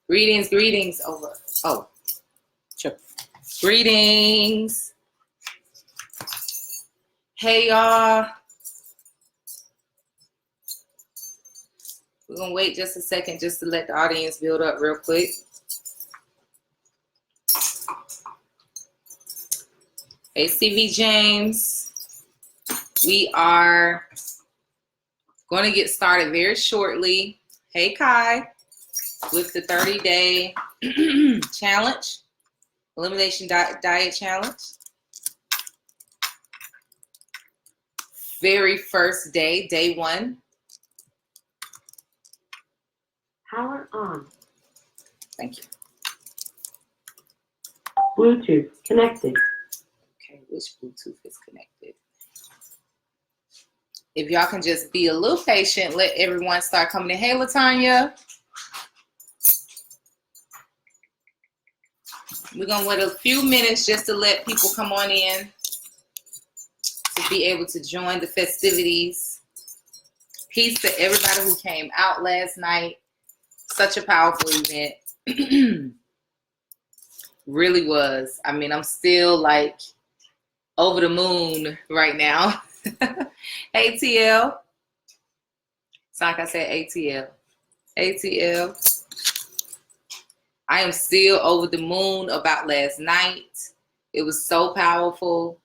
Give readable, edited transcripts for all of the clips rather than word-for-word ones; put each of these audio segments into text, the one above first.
Greetings over. Oh, sure. Greetings. Hey, y'all. We're going to wait just a second just to let the audience build up real quick. Hey, CV James. We are going to get started very shortly. Hey, Kai, with the 30-day challenge, Elimination Diet challenge. Very first day, day 1. Power on. Thank you. Bluetooth connected. Okay, which Bluetooth is connected? If y'all can just be a little patient, let everyone start coming in. Hey, LaTanya. We're going to wait a few minutes just to let people come on in to be able to join the festivities. Peace to everybody who came out last night. Such a powerful event. Really was. I mean, I'm still like over the moon right now. ATL. It's like I said, ATL. ATL. I am still over the moon about last night. It was so powerful.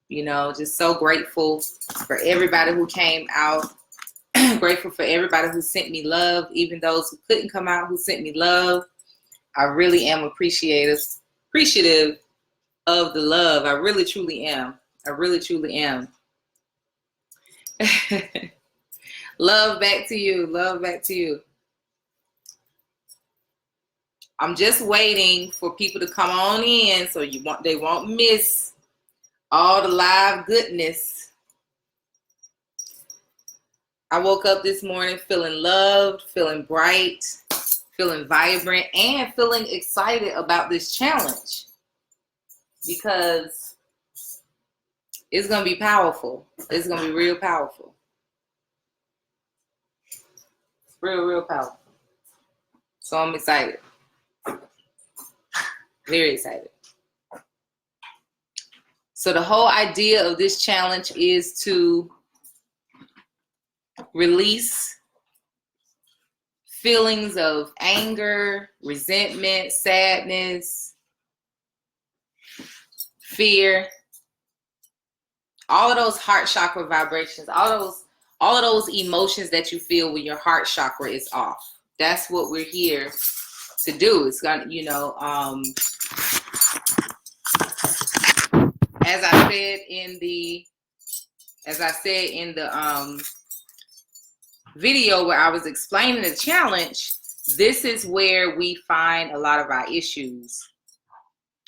You know, just so grateful for everybody who came out. Grateful for everybody who sent me love, even those who couldn't come out who sent me love. I really am appreciative of the love. I really truly am. I really truly am. Love back to you. Love back to you. I'm just waiting for people to come on in so they won't miss all the live goodness. I woke up this morning feeling loved, feeling bright, feeling vibrant, and feeling excited about this challenge because it's going to be powerful. It's going to be real powerful. Real powerful. So I'm excited. Very excited. So the whole idea of this challenge is to release feelings of anger, resentment, sadness, fear, all of those heart chakra vibrations, all of those emotions that you feel when your heart chakra is off. That's what we're here to do. It's gonna, as I said in the video where I was explaining the challenge, this is where we find a lot of our issues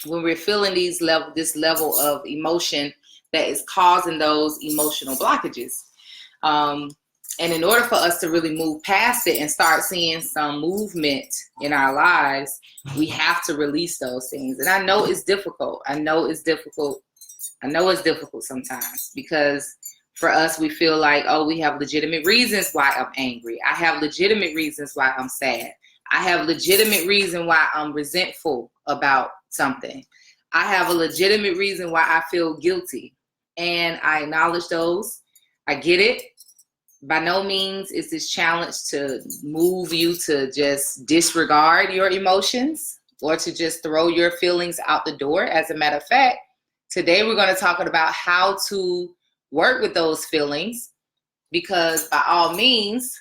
when we're feeling this level of emotion that is causing those emotional blockages. And in order for us to really move past it and start seeing some movement in our lives, we have to release those things. And I know it's difficult. I know it's difficult sometimes because for us, we feel like, oh, we have legitimate reasons why I'm angry. I have legitimate reasons why I'm sad. I have legitimate reason why I'm resentful about something. I have a legitimate reason why I feel guilty. And I acknowledge those. I get it. By no means is this challenge to move you to just disregard your emotions or to just throw your feelings out the door. As a matter of fact, today we're going to talk about how to work with those feelings, because by all means,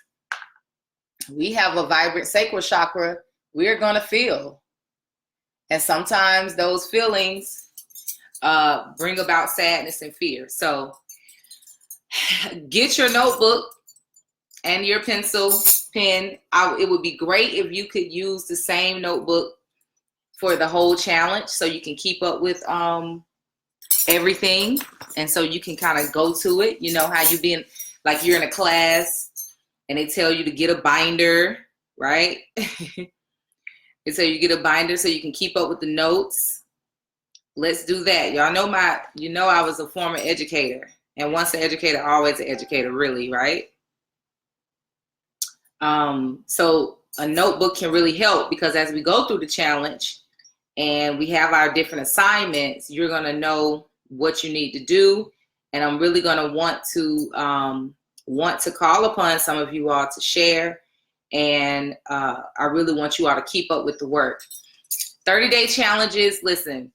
we have a vibrant sacral chakra we're going to feel. And sometimes those feelings bring about sadness and fear. So get your notebook and your pencil, pen. It would be great if you could use the same notebook for the whole challenge so you can keep up with everything. And so you can kind of go to it. You know how you been, like you're in a class and they tell you to get a binder, right? They tell you to get a binder so you can keep up with the notes. Let's do that. Y'all know I was a former educator. And once an educator, always an educator, really, right? So a notebook can really help, because as we go through the challenge and we have our different assignments, you're going to know what you need to do. And I'm really going to want to call upon some of you all to share. And I really want you all to keep up with the work. 30-day challenges, listen,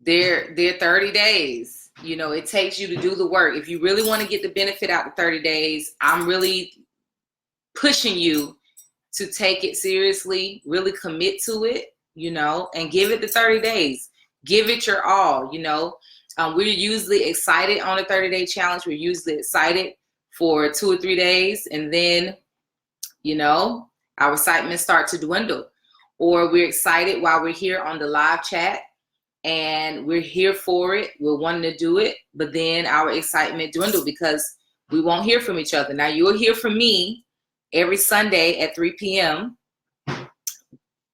they're 30 days. You know, it takes you to do the work. If you really want to get the benefit out of 30 days, I'm really pushing you to take it seriously, really commit to it, you know, and give it the 30 days. Give it your all, you know. We're usually excited on a 30-day challenge. We're usually excited for 2 or 3 days, and then, you know, our excitement starts to dwindle. Or we're excited while we're here on the live chat, and we're here for it. We're wanting to do it, but then our excitement dwindles because we won't hear from each other. Now, you'll hear from me every Sunday at 3 p.m.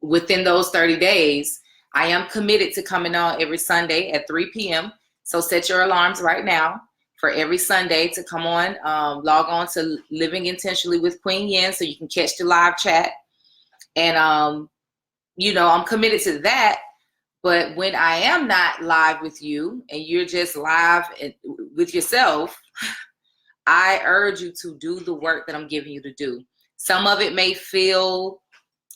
within those 30 days. I am committed to coming on every Sunday at 3 p.m. So set your alarms right now for every Sunday to come on. Log on to Living Intentionally with Queen Yenn so you can catch the live chat. And, you know, I'm committed to that. But when I am not live with you and you're just live with yourself, I urge you to do the work that I'm giving you to do. Some of it may feel,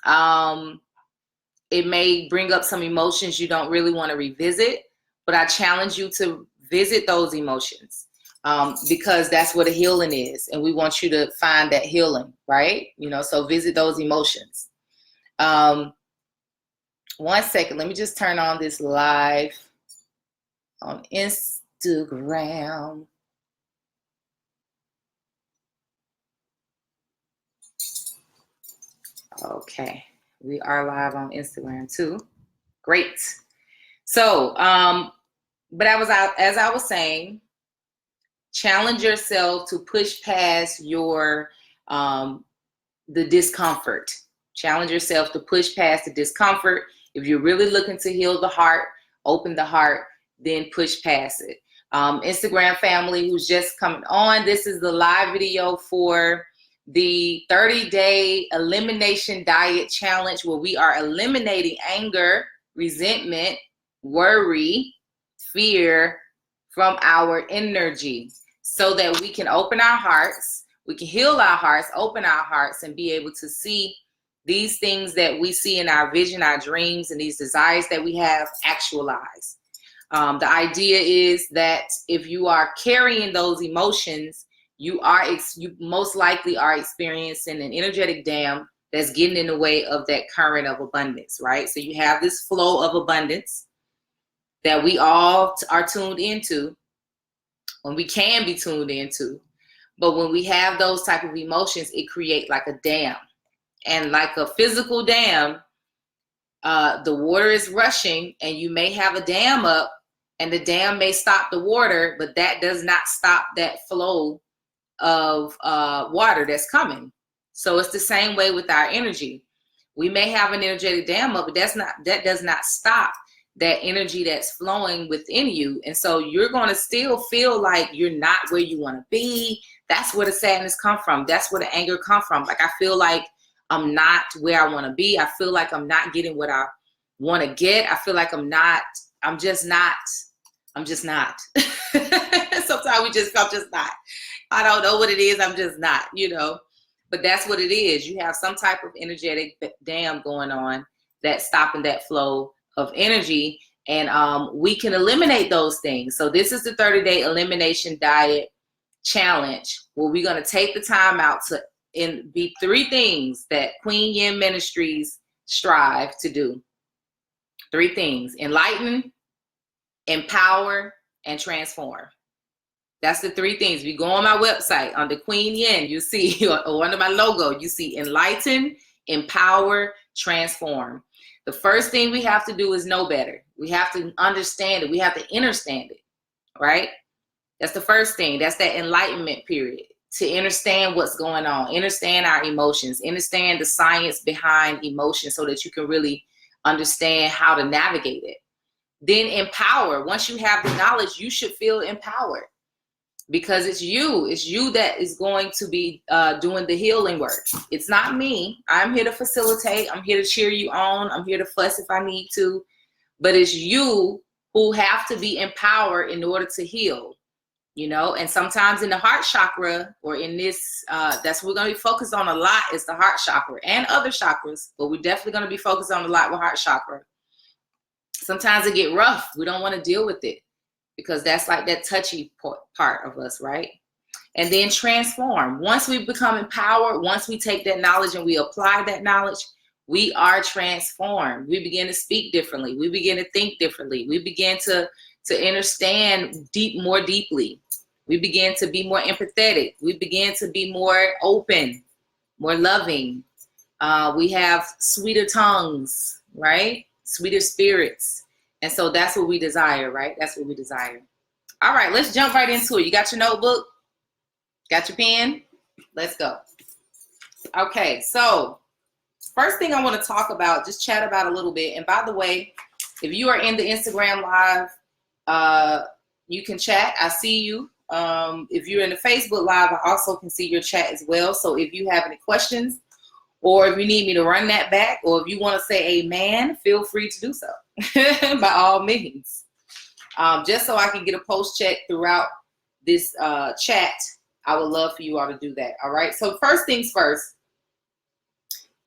it may bring up some emotions you don't really want to revisit, but I challenge you to visit those emotions because that's what a healing is. And we want you to find that healing, right? You know, so visit those emotions. 1 second, let me just turn on this live on Instagram. Okay, we are live on Instagram too. Great. So, but as I was saying, challenge yourself to push past your the discomfort. Challenge yourself to push past the discomfort. If you're really looking to heal the heart, open the heart, then push past it. Instagram family who's just coming on, this is the live video for the 30-day Elimination Diet Challenge, where we are eliminating anger, resentment, worry, fear from our energy so that we can open our hearts, we can heal our hearts, open our hearts, and be able to see these things that we see in our vision, our dreams, and these desires that we have actualize. The idea is that if you are carrying those emotions, you most likely are experiencing an energetic dam that's getting in the way of that current of abundance, right? So you have this flow of abundance that we all are tuned into, when we can be tuned into. But when we have those type of emotions, it creates like a dam. And like a physical dam, the water is rushing, and you may have a dam up, and the dam may stop the water, but that does not stop that flow of water that's coming. So it's the same way with our energy. We may have an energetic dam up, but that does not stop that energy that's flowing within you. And so you're going to still feel like you're not where you want to be. That's where the sadness come from. That's where the anger come from. Like, I feel like I'm not where I want to be. I feel like I'm not getting what I want to get. I feel like I'm just not. Sometimes I'm just not. I don't know what it is. I'm just not, you know, but that's what it is. You have some type of energetic dam going on that's stopping that flow of energy. And we can eliminate those things. So this is the 30-day Elimination Diet Challenge, where we're going to take the time out to be 3 things that Queen Yenn Ministries strive to do. 3 things: enlighten, empower, and transform. That's the 3 things. If you go on my website under Queen Yenn, you see, or under my logo, you see enlighten, empower, transform. The first thing we have to do is know better. We have to understand it. We have to understand it, right? That's the first thing. That's that enlightenment period. To understand what's going on, understand our emotions, understand the science behind emotion so that you can really understand how to navigate it. Then empower. Once you have the knowledge, you should feel empowered. because it's you that is going to be doing the healing work. It's not me. I'm here to facilitate. I'm here to cheer you on. I'm here to fuss if I need to, but it's you who have to be empowered in order to heal, and sometimes in the heart chakra, or in this, that's what we're going to be focused on a lot, is the heart chakra and other chakras, but we're definitely going to be focused on a lot with heart chakra. Sometimes it get rough. We don't want to deal with it, because that's like that touchy part of us, right? And then transform. Once we become empowered, once we take that knowledge and we apply that knowledge, we are transformed. We begin to speak differently. We begin to think differently. We begin to understand more deeply. We begin to be more empathetic. We begin to be more open, more loving. We have sweeter tongues, right? Sweeter spirits. And so that's what we desire, right? That's what we desire. All right, let's jump right into it. You got your notebook? Got your pen? Let's go. Okay, so first thing I want to talk about, just chat about a little bit. And by the way, if you are in the Instagram live, you can chat. I see you. If you're in the Facebook live, I also can see your chat as well. So if you have any questions, or if you need me to run that back, or if you want to say amen, feel free to do so by all means. Just so I can get a post check throughout this chat, I would love for you all to do that. All right. So first things first,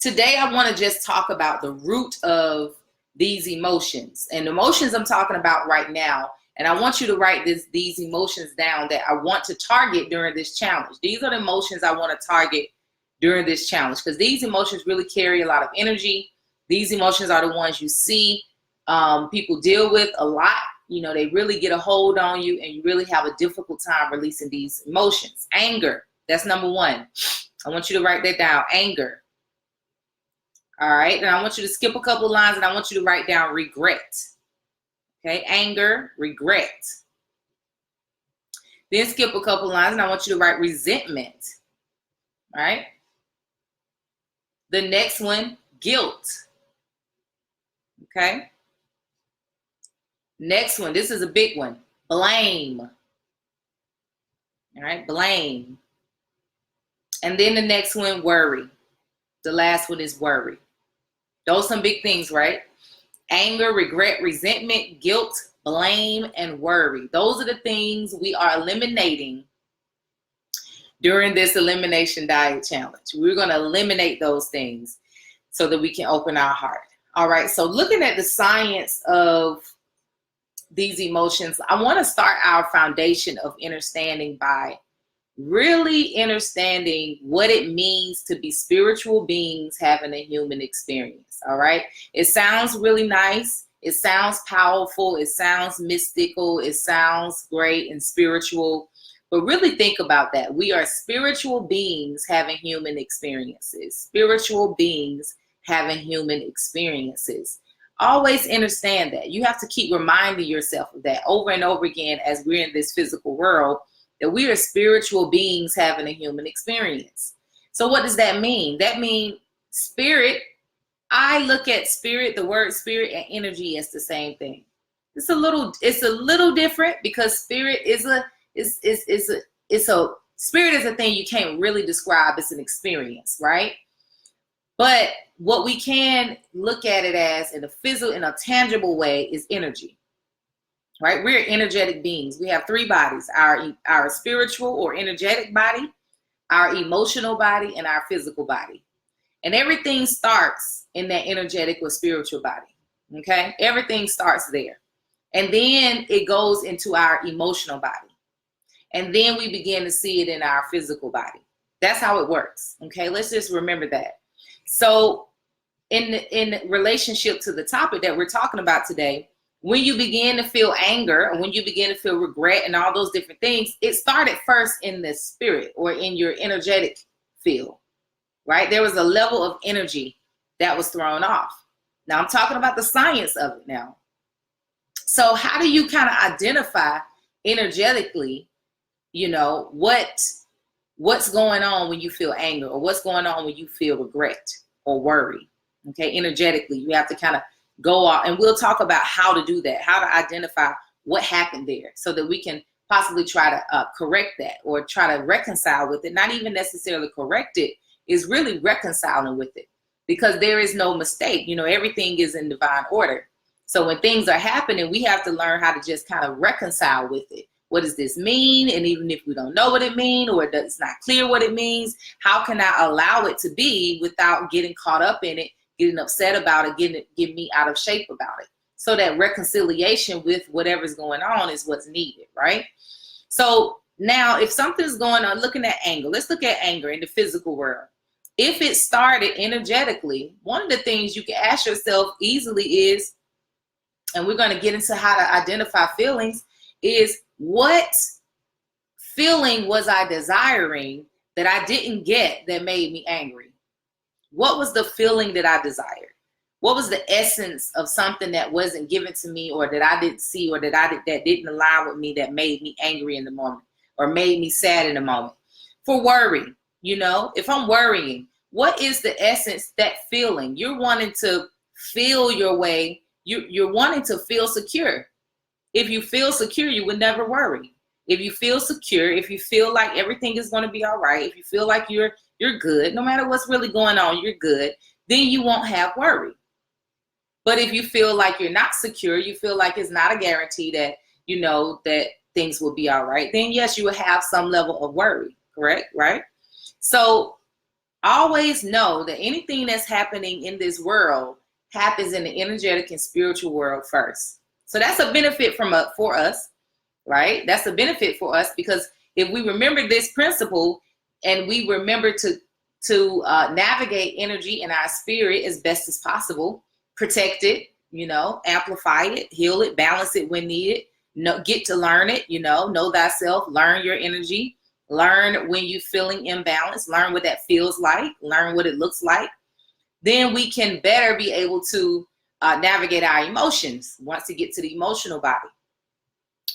today I want to just talk about the root of these emotions, and emotions I'm talking about right now. And I want you to write these emotions down that I want to target during this challenge. These are the emotions I want to target during this challenge, because these emotions really carry a lot of energy. These emotions are the ones you see people deal with a lot. They really get a hold on you, and you really have a difficult time releasing these emotions. Anger, that's number one. I want you to write that down, anger. All right, and I want you to skip a couple of lines, and I want you to write down regret. Okay, anger, regret. Then skip a couple of lines, and I want you to write resentment. All right. The next one, guilt. Okay. Next one, this is a big one, blame. All right, blame. And then the next one, worry. The last one is worry. Those are some big things, right? Anger, regret, resentment, guilt, blame, and worry. Those are the things we are eliminating during this Elimination Diet Challenge. We're going to eliminate those things so that we can open our heart. All right, so looking at the science of these emotions, I want to start our foundation of understanding by really understanding what it means to be spiritual beings having a human experience. All right, it sounds really nice. It sounds powerful. It sounds mystical. It sounds great and spiritual. But really think about that. We are spiritual beings having human experiences. Spiritual beings having human experiences. Always understand that. You have to keep reminding yourself of that over and over again as we're in this physical world, that we are spiritual beings having a human experience. So what does that mean? That means spirit. I look at spirit, the word spirit, and energy as the same thing. It's a little different, because spirit is a spirit is a thing you can't really describe. It's an experience, right? But what we can look at it as in a tangible way is energy, right? We're energetic beings. We have three bodies: our spiritual or energetic body, our emotional body, and our physical body. And everything starts in that energetic or spiritual body. Okay, everything starts there, and then it goes into our emotional body. And then we begin to see it in our physical body. That's how it works. Okay, let's just remember that. So in relationship to the topic that we're talking about today, when you begin to feel anger and when you begin to feel regret and all those different things, it started first in the spirit or in your energetic field, right? There was a level of energy that was thrown off. Now I'm talking about the science of it now. So how do you kind of identify energetically, what's going on when you feel anger, or what's going on when you feel regret or worry? Okay, energetically, you have to kind of go out, and we'll talk about how to do that, how to identify what happened there, so that we can possibly try to correct that or try to reconcile with it. Not even necessarily correct it, is really reconciling with it, because there is no mistake. Everything is in divine order. So when things are happening, we have to learn how to just kind of reconcile with it. What does this mean? And even if we don't know what it means, or it's not clear what it means, how can I allow it to be without getting caught up in it, getting upset about it, getting me out of shape about it? So that reconciliation with whatever's going on is what's needed, right? So now if something's going on, looking at anger, let's look at anger in the physical world. If it started energetically, one of the things you can ask yourself easily is, and we're going to get into how to identify feelings, is what feeling was I desiring that I didn't get that made me angry? What was the feeling that I desired? What was the essence of something that wasn't given to me, or that I didn't see, or that didn't align with me, that made me angry in the moment or made me sad in the moment? For worry, if I'm worrying, what is the essence, that feeling? You're wanting to feel your way. You're wanting to feel secure. If you feel secure, you would never worry. If you feel secure, if you feel like everything is going to be all right, if you feel like you're good, no matter what's really going on, you're good, then you won't have worry. But if you feel like you're not secure, you feel like it's not a guarantee that, that things will be all right, then yes, you will have some level of worry, correct? Right? So always know that anything that's happening in this world happens in the energetic and spiritual world first. So that's a benefit for us, right? That's a benefit for us, because if we remember this principle and we remember to navigate energy in our spirit as best as possible, protect it, amplify it, heal it, balance it when needed, get to learn it, know thyself, learn your energy, learn when you're feeling imbalanced, learn what that feels like, learn what it looks like. Then we can better be able to navigate our emotions once we get to the emotional body,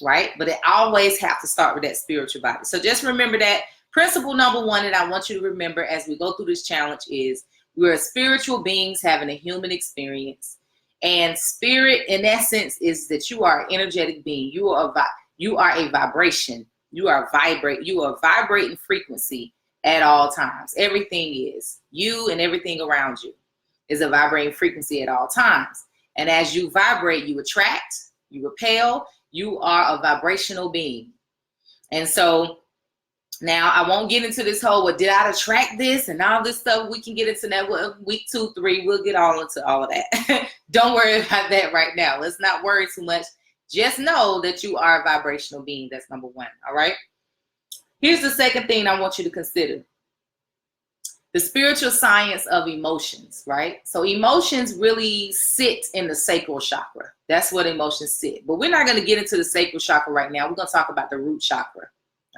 right? But it always have to start with that spiritual body. So just remember that principle number one that I want you to remember as we go through this challenge is, we're spiritual beings having a human experience. And spirit, in essence, is that you are an energetic being. You are a vibration. You are vibrating frequency at all times. Everything is. You and everything around you is a vibrating frequency at all times. And as you vibrate, you attract, you repel, you are a vibrational being. And so now I won't get into this whole, did I attract this and all this stuff? We can get into that week 2, 3. We'll get all into all of that. Don't worry about that right now. Let's not worry too much. Just know that you are a vibrational being. That's number one. All right. Here's the second thing I want you to consider. The spiritual science of emotions, right? So emotions really sit in the sacral chakra. That's what emotions sit. But we're not going to get into the sacral chakra right now. We're going to talk about the root chakra.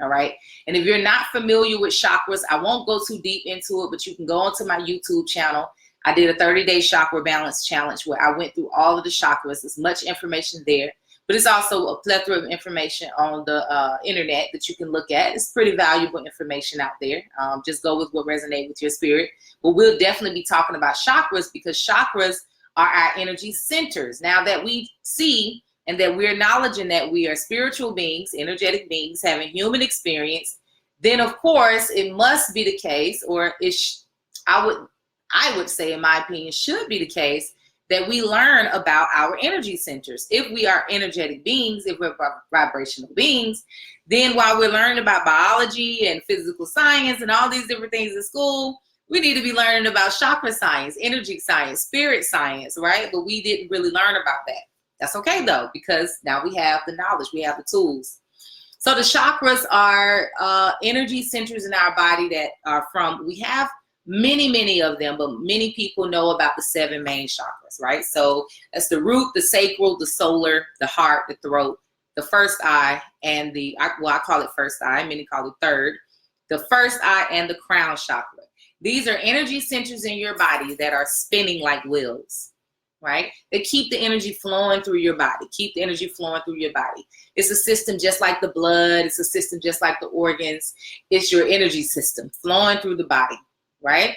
All right. And if you're not familiar with chakras, I won't go too deep into it, but you can go onto my YouTube channel. I did a 30-day chakra balance challenge where I went through all of the chakras. There's much information there, but it's also a plethora of information on the internet that you can look at. It's pretty valuable information out there. Just go with what resonates with your spirit. But we'll definitely be talking about chakras, because chakras are our energy centers. Now that we see and that we're acknowledging that we are spiritual beings, energetic beings, having human experience, then of course it must be the case, or I would say, in my opinion, should be the case, that we learn about our energy centers. If we are energetic beings, if we're vibrational beings, then while we're learning about biology and physical science and all these different things in school, we need to be learning about chakra science, energy science, spirit science, right? But we didn't really learn about that. That's okay though, because now we have the knowledge, we have the tools. So the chakras are energy centers in our body that are we have many of them, but many people know about the 7 main chakras, right? So that's the root, the sacral, the solar, the heart, the throat, the first eye, and I call it first eye, many call it third, the first eye, and the crown chakra. These are energy centers in your body that are spinning like wheels, right? They keep the energy flowing through your body, It's a system just like the blood. It's a system just like the organs. It's your energy system flowing through the body, right?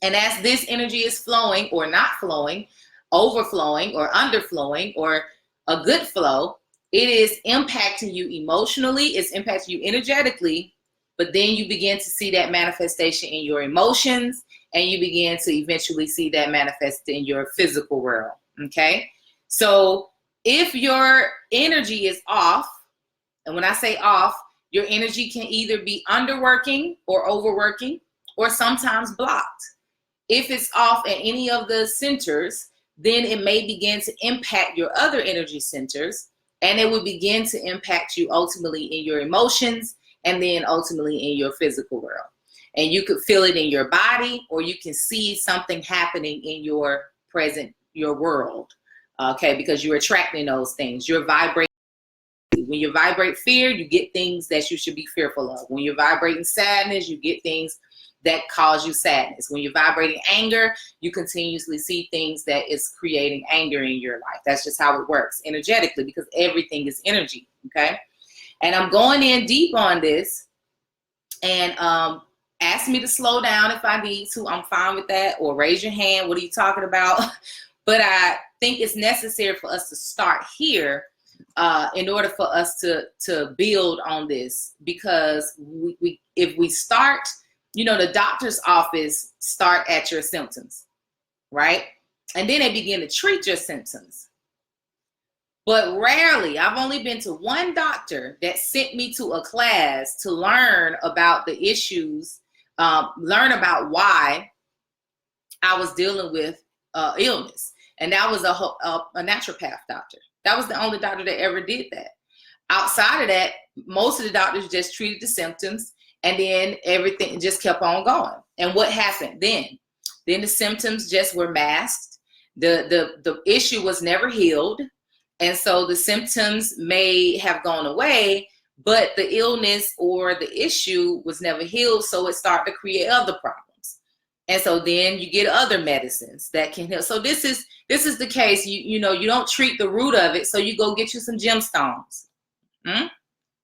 And as this energy is flowing or not flowing, overflowing or underflowing, or a good flow, It is impacting you emotionally, it's impacting you energetically, but then you begin to see that manifestation in your emotions, and you begin to eventually see that manifest in your physical world, okay? So if your energy is off, and when I say off, your energy can either be underworking or overworking, or sometimes blocked. If it's off at any of the centers, then it may begin to impact your other energy centers, and it will begin to impact you ultimately in your emotions, and then ultimately in your physical world. And you could feel it in your body, or you can see something happening in your world, okay? Because you're attracting those things. You're vibrating. When you vibrate fear, you get things that you should be fearful of. When you're vibrating sadness, you get things that cause you sadness. When you're vibrating anger, you continuously see things that is creating anger in your life. That's just how it works energetically, because everything is energy, okay? And I'm going in deep on this, and ask me to slow down if I need to. I'm fine with that. Or raise your hand. What are you talking about? But I think it's necessary for us to start here in order for us to build on this, because if we start, the doctor's office start at your symptoms, right? And then they begin to treat your symptoms. But rarely, I've only been to one doctor that sent me to a class to learn about the issues, learn about why I was dealing with illness. And that was a naturopath doctor. That was the only doctor that ever did that. Outside of that, most of the doctors just treated the symptoms, and then everything just kept on going. And what happened then? Then the symptoms just were masked. The issue was never healed. And so the symptoms may have gone away, but the illness or the issue was never healed. So it started to create other problems. And so then you get other medicines that can help. So this is the case. You don't treat the root of it. So you go get you some gemstones. And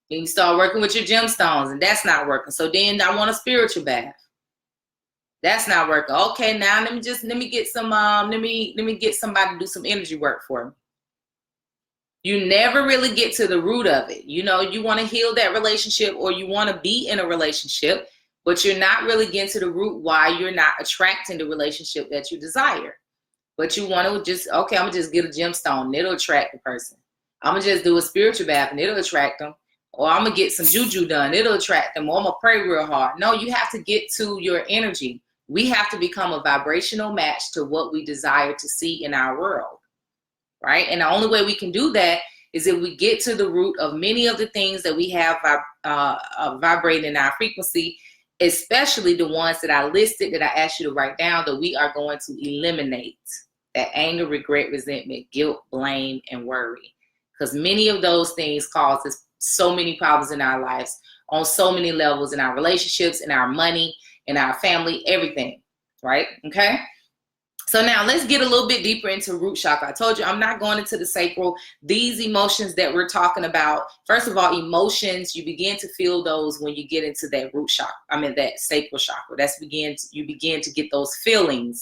you start working with your gemstones, and that's not working. So then I want a spiritual bath. That's not working. Okay, now let me get some let me get somebody to do some energy work for me. You never really get to the root of it. You want to heal that relationship, or you want to be in a relationship, but you're not really getting to the root why you're not attracting the relationship that you desire. But you want to just, okay, I'm going to just get a gemstone and it'll attract the person. I'm going to just do a spiritual bath and it'll attract them. Or I'm going to get some juju done. It'll attract them. Or I'm going to pray real hard. No, you have to get to your energy. We have to become a vibrational match to what we desire to see in our world. Right? And the only way we can do that is if we get to the root of many of the things that we have vibrating in our frequency, especially the ones that I listed, that I asked you to write down, that we are going to eliminate. That anger, regret, resentment, guilt, blame, and worry. Because many of those things cause us so many problems in our lives on so many levels, in our relationships, in our money, in our family, everything. Right? Okay? So now let's get a little bit deeper into root chakra. I told you I'm not going into the sacral. These emotions that we're talking about, first of all, emotions, you begin to feel those when you get into that root chakra. That sacral chakra. You begin to get those feelings,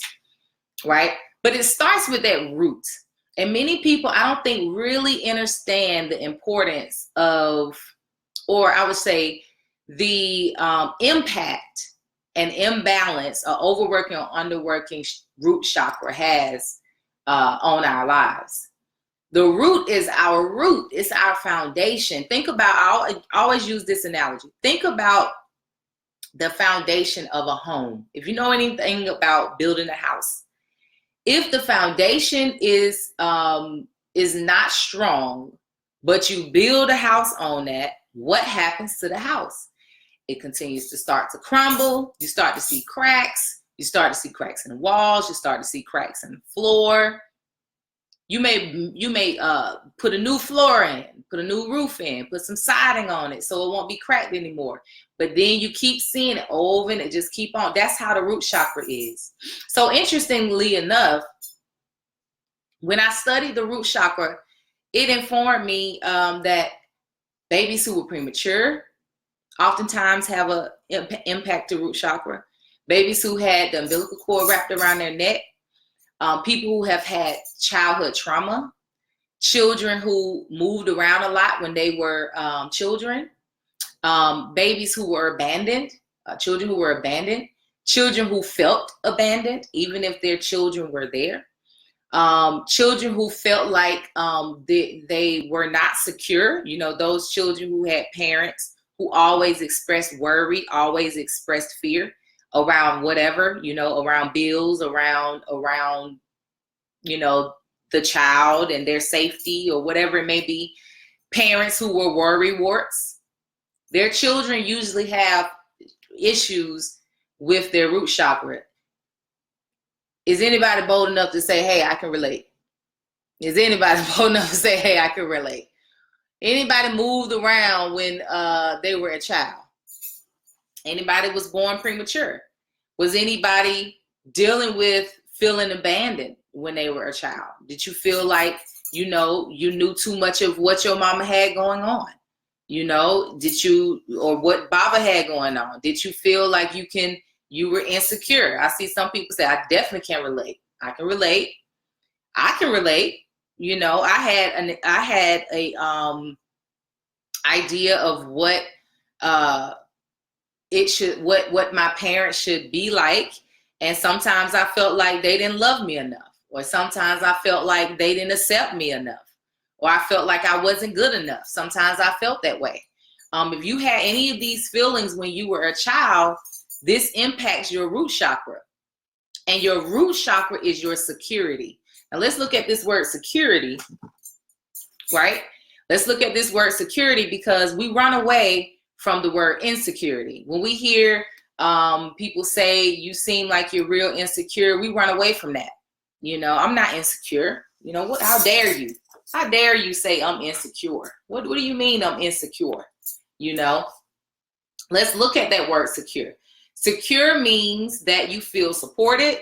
right? But it starts with that root. And many people, I don't think, really understand the importance of, or I would say the impact and imbalance or overworking or underworking root chakra has on our lives. The root is our root. It's our foundation. Think about, I always use this analogy. Think about the foundation of a home. If you know anything about building a house, if the foundation is not strong, but you build a house on that, what happens to the house? It continues to start to crumble. You start to see cracks. You start to see cracks in the walls. You start to see cracks in the floor. You may put a new floor in, put a new roof in, put some siding on it so it won't be cracked anymore. But then you keep seeing it over and it just keep on. That's how the root chakra is. So interestingly enough, when I studied the root chakra, it informed me that babies who were premature oftentimes have an impact to root chakra. Babies who had the umbilical cord wrapped around their neck, people who have had childhood trauma, children who moved around a lot when they were children, babies who were abandoned, children who were abandoned, children who felt abandoned, even if their children were there, children who felt like they were not secure, those children who had parents who always expressed worry, always expressed fear around whatever, around bills, around the child and their safety or whatever it may be. Parents who were worry warts. Their children usually have issues with their root chakra. Is anybody bold enough to say, hey, I can relate? Is anybody bold enough to say, hey, I can relate? Anybody moved around when they were a child? Anybody was born premature? Was anybody dealing with feeling abandoned when they were a child? Did you feel like, you knew too much of what your mama had going on? Or what Baba had going on? Did you feel like you were insecure? I see some people say, I definitely can relate. I can relate. I can relate. I had a idea of what what my parents should be like. And sometimes I felt like they didn't love me enough. Or sometimes I felt like they didn't accept me enough. Or I felt like I wasn't good enough. Sometimes I felt that way. If you had any of these feelings when you were a child, this impacts your root chakra. And your root chakra is your security. Now let's look at this word security, right? Let's look at this word security because we run away from the word insecurity. When we hear people say, you seem like you're real insecure, we run away from that. I'm not insecure. What? How dare you? How dare you say I'm insecure? What do you mean I'm insecure? Let's look at that word secure. Secure means that you feel supported.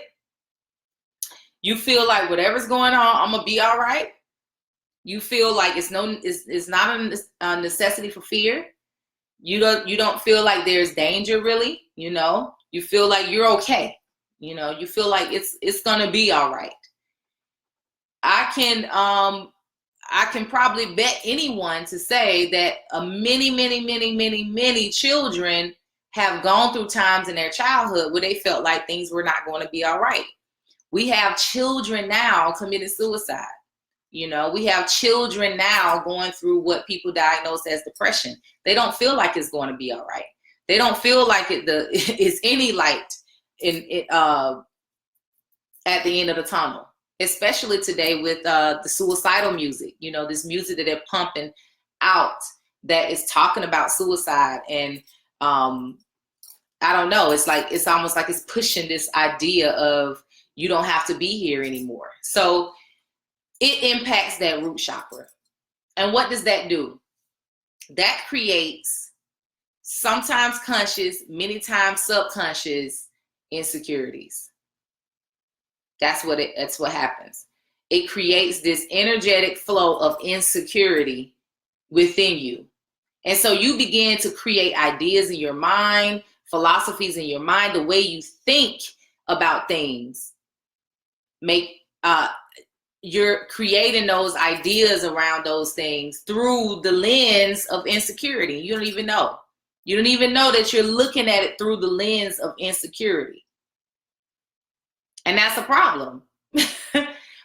You feel like whatever's going on, I'm gonna be all right. You feel like it's not a necessity for fear. You don't feel like there's danger really. You feel like you're okay. You feel like it's gonna be all right. I can probably bet anyone to say that many children have gone through times in their childhood where they felt like things were not going to be all right. We have children now committing suicide. We have children now going through what people diagnose as depression. They don't feel like it's going to be all right. They don't feel like it's any light at the end of the tunnel. Especially today with the suicidal music, this music that they're pumping out that is talking about suicide. And I don't know, it's almost like it's pushing this idea of you don't have to be here anymore. So it impacts that root chakra. And what does that do? That creates sometimes conscious, many times subconscious insecurities. That's what happens. It creates this energetic flow of insecurity within you. And so you begin to create ideas in your mind, philosophies in your mind, the way you think about things. You're creating those ideas around those things through the lens of insecurity. You don't even know. You don't even know that you're looking at it through the lens of insecurity. And that's a problem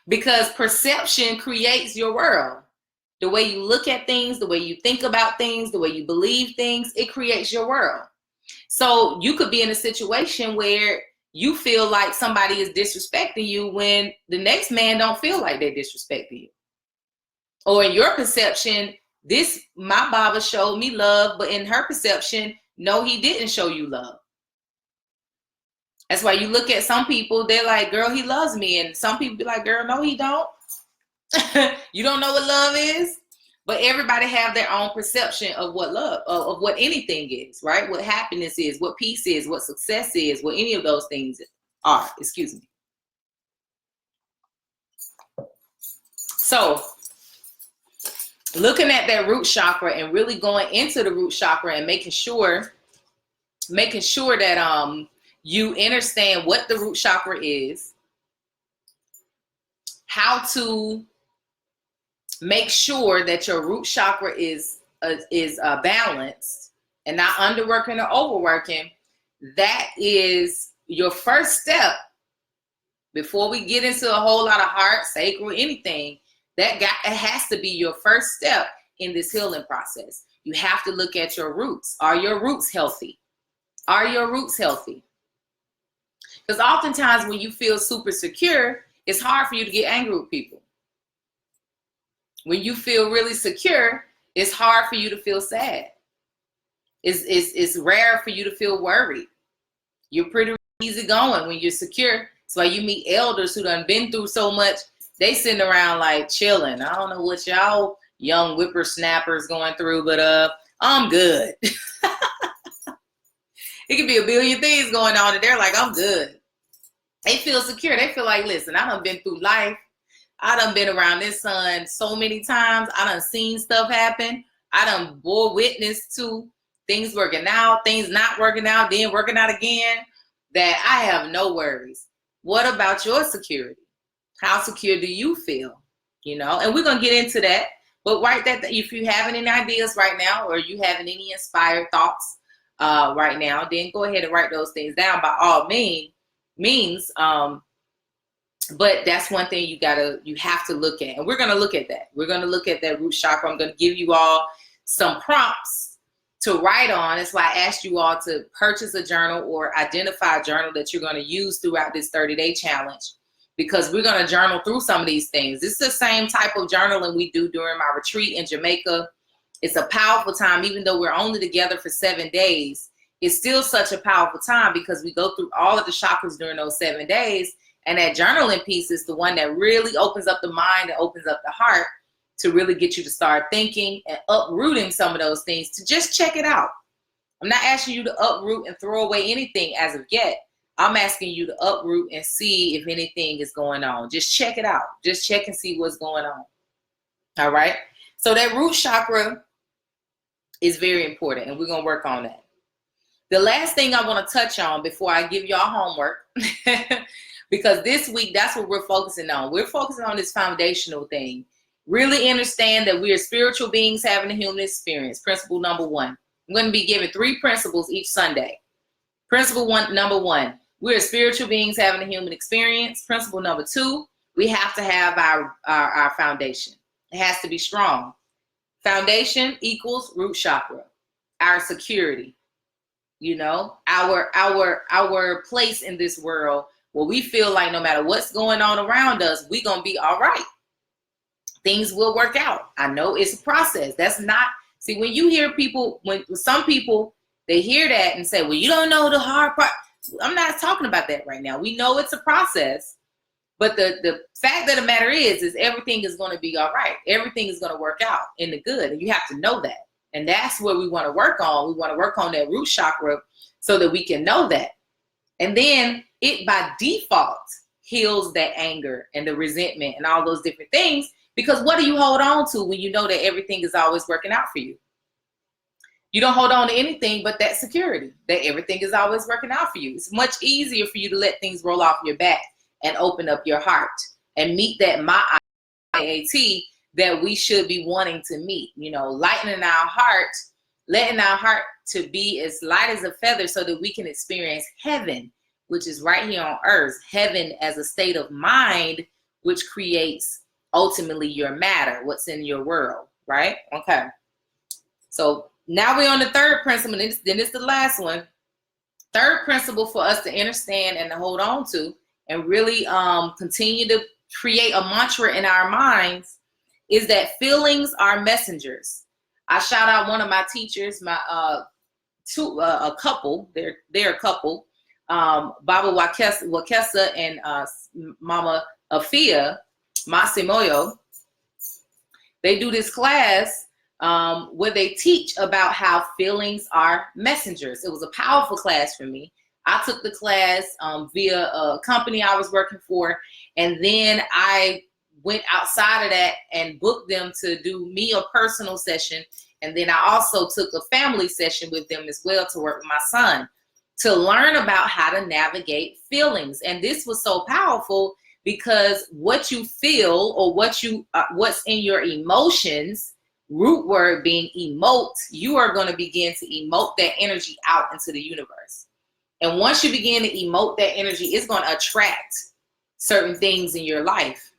because perception creates your world. The way you look at things, the way you think about things, the way you believe things, it creates your world. So you could be in a situation where you feel like somebody is disrespecting you when the next man don't feel like they're disrespecting you. Or in your perception, my Baba showed me love, but in her perception, no, he didn't show you love. That's why you look at some people, they're like, girl, he loves me. And some people be like, girl, no, he don't. You don't know what love is? But everybody have their own perception of what love, of what anything is, right? What happiness is, what peace is, what success is, what any of those things are. Excuse me. So looking at that root chakra and really going into the root chakra and making sure that you understand what the root chakra is, how to make sure that your root chakra is balanced and not underworking or overworking. That is your first step before we get into a whole lot of heart, sacral, anything. It has to be your first step in this healing process. You have to look at your roots. Are your roots healthy? Are your roots healthy? Because oftentimes when you feel super secure, it's hard for you to get angry with people. When you feel really secure, it's hard for you to feel sad. It's rare for you to feel worried. You're pretty easy going when you're secure. That's why you meet elders who done been through so much. They sitting around like chilling. I don't know what y'all young whippersnappers going through, but I'm good. It could be a billion things going on and they're like, I'm good. They feel secure. They feel like, listen, I done been through life. I done been around this sun so many times. I done seen stuff happen. I done bore witness to things working out, things not working out, then working out again, that I have no worries. What about your security? How secure do you feel? You know, and we're going to get into that. But write that, if you have any ideas right now, or you have any inspired thoughts right now, then go ahead and write those things down by all means. But that's one thing you have to look at. And we're going to look at that. We're going to look at that root chakra. I'm going to give you all some prompts to write on. That's why I asked you all to purchase a journal or identify a journal that you're going to use throughout this 30-day challenge, because we're going to journal through some of these things. This is the same type of journaling we do during my retreat in Jamaica. It's a powerful time, even though we're only together for 7 days. It's still such a powerful time because we go through all of the chakras during those 7 days. And that journaling piece is the one that really opens up the mind and opens up the heart to really get you to start thinking and uprooting some of those things, to just check it out. I'm not asking you to uproot and throw away anything as of yet. I'm asking you to uproot and see if anything is going on. Just check it out. Just check and see what's going on. All right. So that root chakra is very important, and we're going to work on that. The last thing I want to touch on before I give y'all homework, because this week, that's what we're focusing on. We're focusing on this foundational thing. Really understand that we are spiritual beings having a human experience. Principle number 1. I'm going to be giving 3 principles each Sunday. Principle number 1, we're spiritual beings having a human experience. Principle number 2, we have to have our foundation. It has to be strong. Foundation equals root chakra, our security, you know, our place in this world where we feel like no matter what's going on around us, we're going to be all right. Things will work out. I know it's a process. That's not, see, when you hear people, when some people, they hear that and say, well, you don't know the hard part. I'm not talking about that right now. We know it's a process, but the fact of the matter is everything is going to be all right. Everything is going to work out in the good. And you have to know that. And that's what we want to work on. We want to work on that root chakra so that we can know that. And then it by default heals that anger and the resentment and all those different things. Because what do you hold on to when you know that everything is always working out for you? You don't hold on to anything but that security, that everything is always working out for you. It's much easier for you to let things roll off your back and open up your heart and meet that IAT that we should be wanting to meet. You know, lightening our heart, letting our heart to be as light as a feather so that we can experience heaven, which is right here on earth. Heaven as a state of mind, which creates ultimately your matter, what's in your world, right? Okay. So now we're on the third principle, and then it's the last one. Third principle for us to understand and to hold on to and really continue to create a mantra in our minds is that feelings are messengers. I shout out one of my teachers, a couple, they're a couple, Baba Wakesa and Mama Afia Masimoyo. They do this class where they teach about how feelings are messengers. It was a powerful class for me. I took the class via a company I was working for, and then I went outside of that and booked them to do me a personal session. And then I also took a family session with them as well to work with my son to learn about how to navigate feelings. And this was so powerful because what you feel or what's in your emotions, root word being emote, you are going to begin to emote that energy out into the universe. And once you begin to emote that energy, it's going to attract certain things in your life,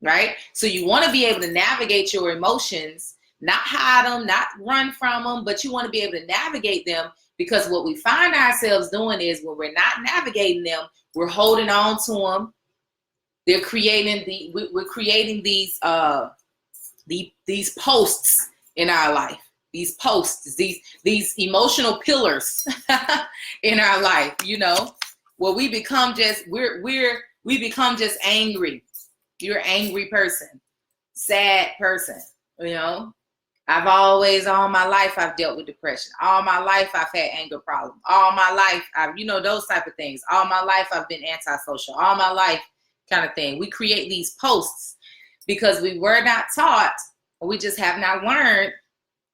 right? So you want to be able to navigate your emotions, not hide them, not run from them, but you want to be able to navigate them, because what we find ourselves doing is when we're not navigating them, we're holding on to them. We're creating these posts in our life. These posts, these emotional pillars in our life, you know, where we become just we become just angry. You're an angry person, sad person, you know. All my life I've dealt with depression. All my life I've had anger problems. All my life I've, you know, those type of things. All my life I've been antisocial. All my life kind of thing. We create these posts because we were not taught, or we just have not learned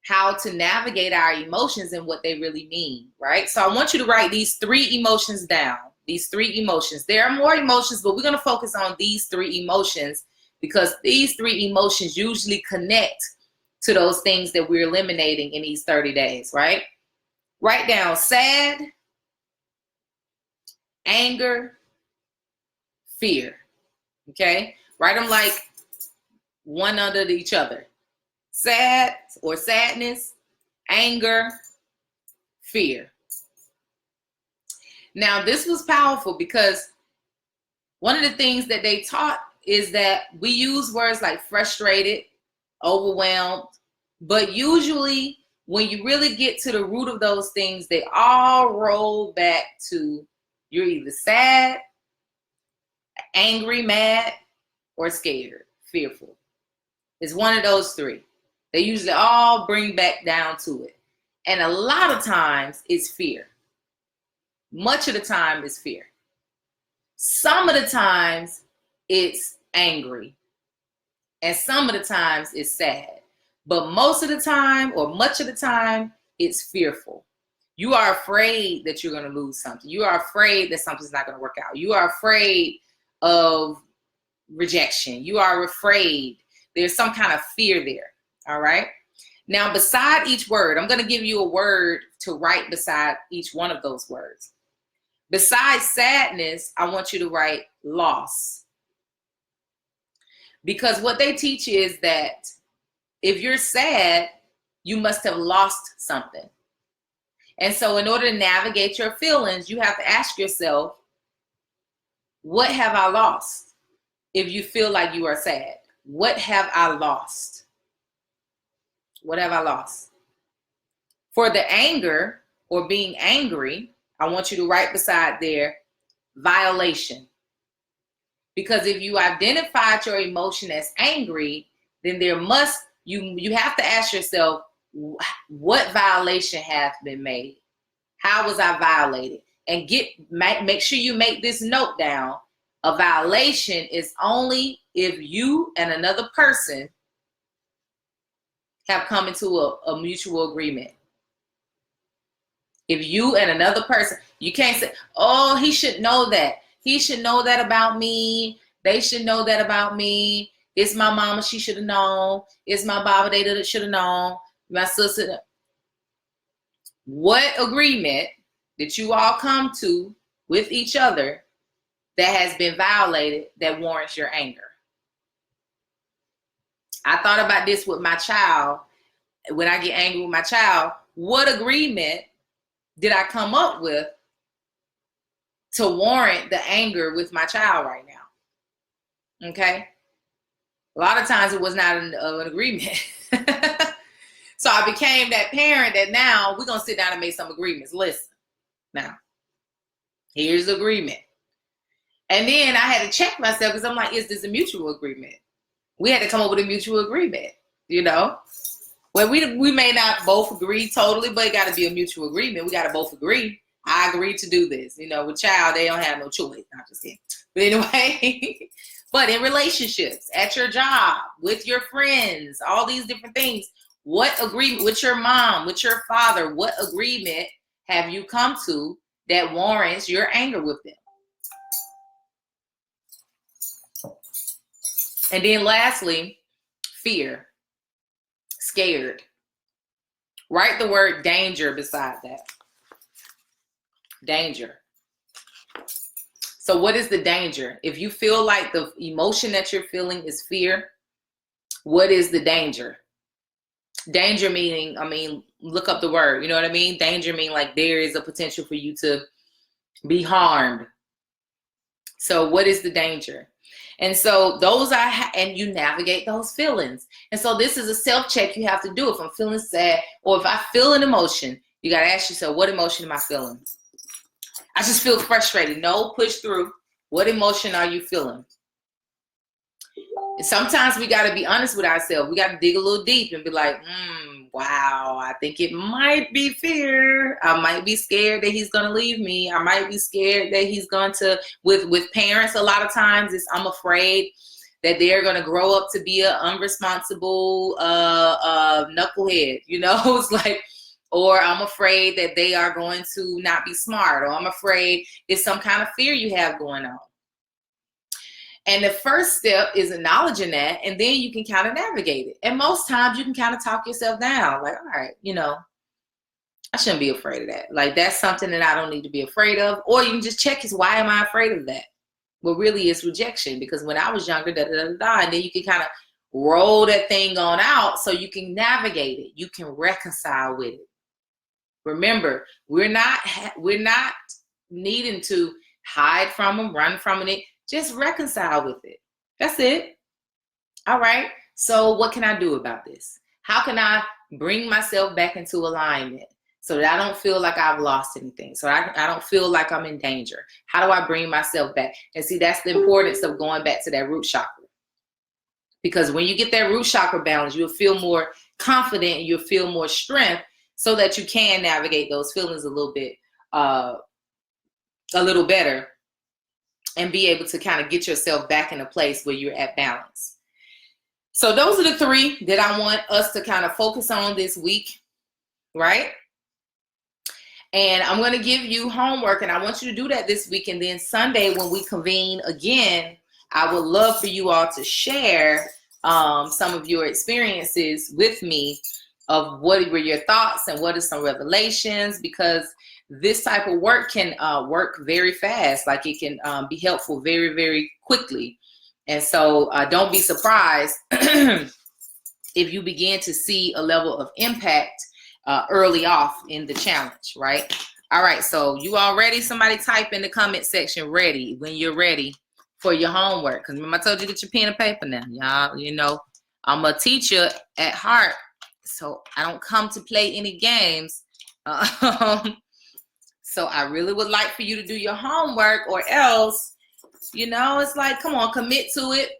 how to navigate our emotions and what they really mean, right? So I want you to write these 3 emotions down. These 3 emotions. There are more emotions, but we're going to focus on these 3 emotions because these 3 emotions usually connect to those things that we're eliminating in these 30 days, right? Write down sad, anger, fear, okay? Write them like one under each other. Sad or sadness, anger, fear. Now, this was powerful because one of the things that they taught is that we use words like frustrated, overwhelmed, but usually when you really get to the root of those things, they all roll back to you're either sad, angry, mad, or scared, fearful. It's one of those 3. They usually all bring back down to it. And a lot of times it's fear. Much of the time it's fear. Some of the times it's angry. And some of the times it's sad. But most of the time, or much of the time, it's fearful. You are afraid that you're going to lose something. You are afraid that something's not going to work out. You are afraid of rejection. You are afraid. There's some kind of fear there. All right. Now, beside each word, I'm going to give you a word to write beside each one of those words. Besides sadness, I want you to write loss. Because what they teach is that if you're sad, you must have lost something. And so in order to navigate your feelings, you have to ask yourself, what have I lost? If you feel like you are sad, what have I lost? What have I lost? For the anger or being angry, I want you to write beside there, violation. Because if you identified your emotion as angry, then you have to ask yourself, what violation has been made? How was I violated? And make sure you make this note down. A violation is only if you and another person have come into a mutual agreement. If you and another person, you can't say, oh, he should know that. He should know that about me. They should know that about me. It's my mama, she should have known. It's my baba, they should have known. My sister. What agreement did you all come to with each other that has been violated that warrants your anger? I thought about this with my child. When I get angry with my child, what agreement did I come up with to warrant the anger with my child right now? Okay. A lot of times it was not an agreement. So I became that parent that now we're going to sit down and make some agreements. Listen, now, here's the agreement. And then I had to check myself because I'm like, is this a mutual agreement? We had to come up with a mutual agreement, you know? Well, we may not both agree totally, but it got to be a mutual agreement. We got to both agree. I agreed to do this. You know, with child, they don't have no choice. Not just kidding. But anyway, but in relationships, at your job, with your friends, all these different things, what agreement with your mom, with your father, what agreement have you come to that warrants your anger with them? And then lastly, fear, scared. Write the word danger beside that. Danger. So what is the danger? If you feel like the emotion that you're feeling is fear, what is the danger? Danger meaning, look up the word, you know what I mean? Danger mean like there is a potential for you to be harmed. So what is the danger? And so those are, and you navigate those feelings. And so this is a self-check you have to do. If I'm feeling sad or if I feel an emotion, you got to ask yourself, what emotion am I feeling? I just feel frustrated. No, push through. What emotion are you feeling? And sometimes we got to be honest with ourselves. We got to dig a little deep and be like, wow, I think it might be fear. I might be scared that he's going to leave me. I might be scared that he's going to, with parents, a lot of times I'm afraid that they're going to grow up to be an unresponsible knucklehead. You know, it's like, or I'm afraid that they are going to not be smart, or I'm afraid it's some kind of fear you have going on. And the first step is acknowledging that, and then you can kind of navigate it. And most times you can kind of talk yourself down, like, all right, I shouldn't be afraid of that. Like, that's something that I don't need to be afraid of. Or you can just check why am I afraid of that? Well, really it's rejection, because when I was younger, and then you can kind of roll that thing on out so you can navigate it. You can reconcile with it. Remember, we're not needing to hide from them, run from it. Just reconcile with it. That's it. All right. So what can I do about this? How can I bring myself back into alignment so that I don't feel like I've lost anything? So I don't feel like I'm in danger. How do I bring myself back? And see, that's the importance of going back to that root chakra. Because when you get that root chakra balance, you'll feel more confident and you'll feel more strength so that you can navigate those feelings a little better. And be able to kind of get yourself back in a place where you're at balance. So those are the 3 that I want us to kind of focus on this week, right? And I'm going to give you homework, and I want you to do that this week. And then Sunday, when we convene again, I would love for you all to share some of your experiences with me of what were your thoughts and what are some revelations, because this type of work can work very fast. Like, it can be helpful very, very quickly. And so don't be surprised if you begin to see a level of impact early off in the challenge, right? All right, so you all ready? Somebody type in the comment section, ready, when you're ready for your homework. Because remember I told you to get your pen and paper now. Y'all, I'm a teacher at heart, so I don't come to play any games. So I really would like for you to do your homework, or else, it's like, come on, commit to it.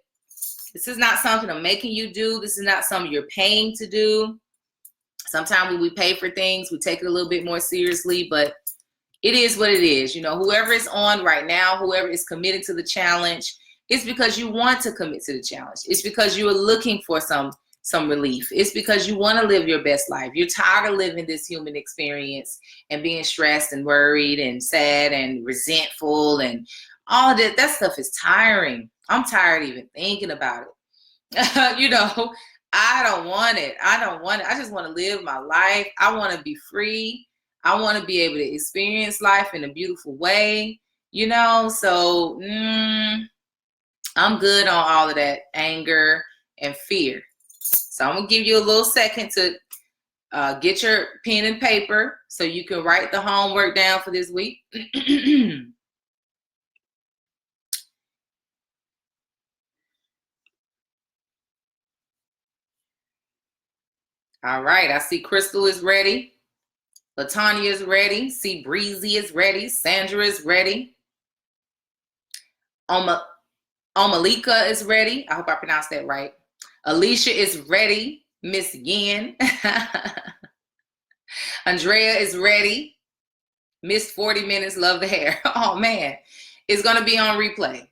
This is not something I'm making you do. This is not something you're paying to do. Sometimes when we pay for things, we take it a little bit more seriously, but it is what it is. Whoever is on right now, whoever is committed to the challenge, it's because you want to commit to the challenge. It's because you are looking for some relief. It's because you want to live your best life. You're tired of living this human experience and being stressed and worried and sad and resentful and all that. That stuff is tiring. I'm tired even thinking about it. I don't want it. I just want to live my life. I want to be free. I want to be able to experience life in a beautiful way, so I'm good on all of that anger and fear. So I'm going to give you a little second to get your pen and paper so you can write the homework down for this week. All right, I see Crystal is ready. LaTanya is ready. See, Breezy is ready. Sandra is ready. Omalika is ready. I hope I pronounced that right. Alicia is ready. Miss Yenn. Andrea is ready. Missed 40 minutes, love the hair. Oh, man. It's going to be on replay.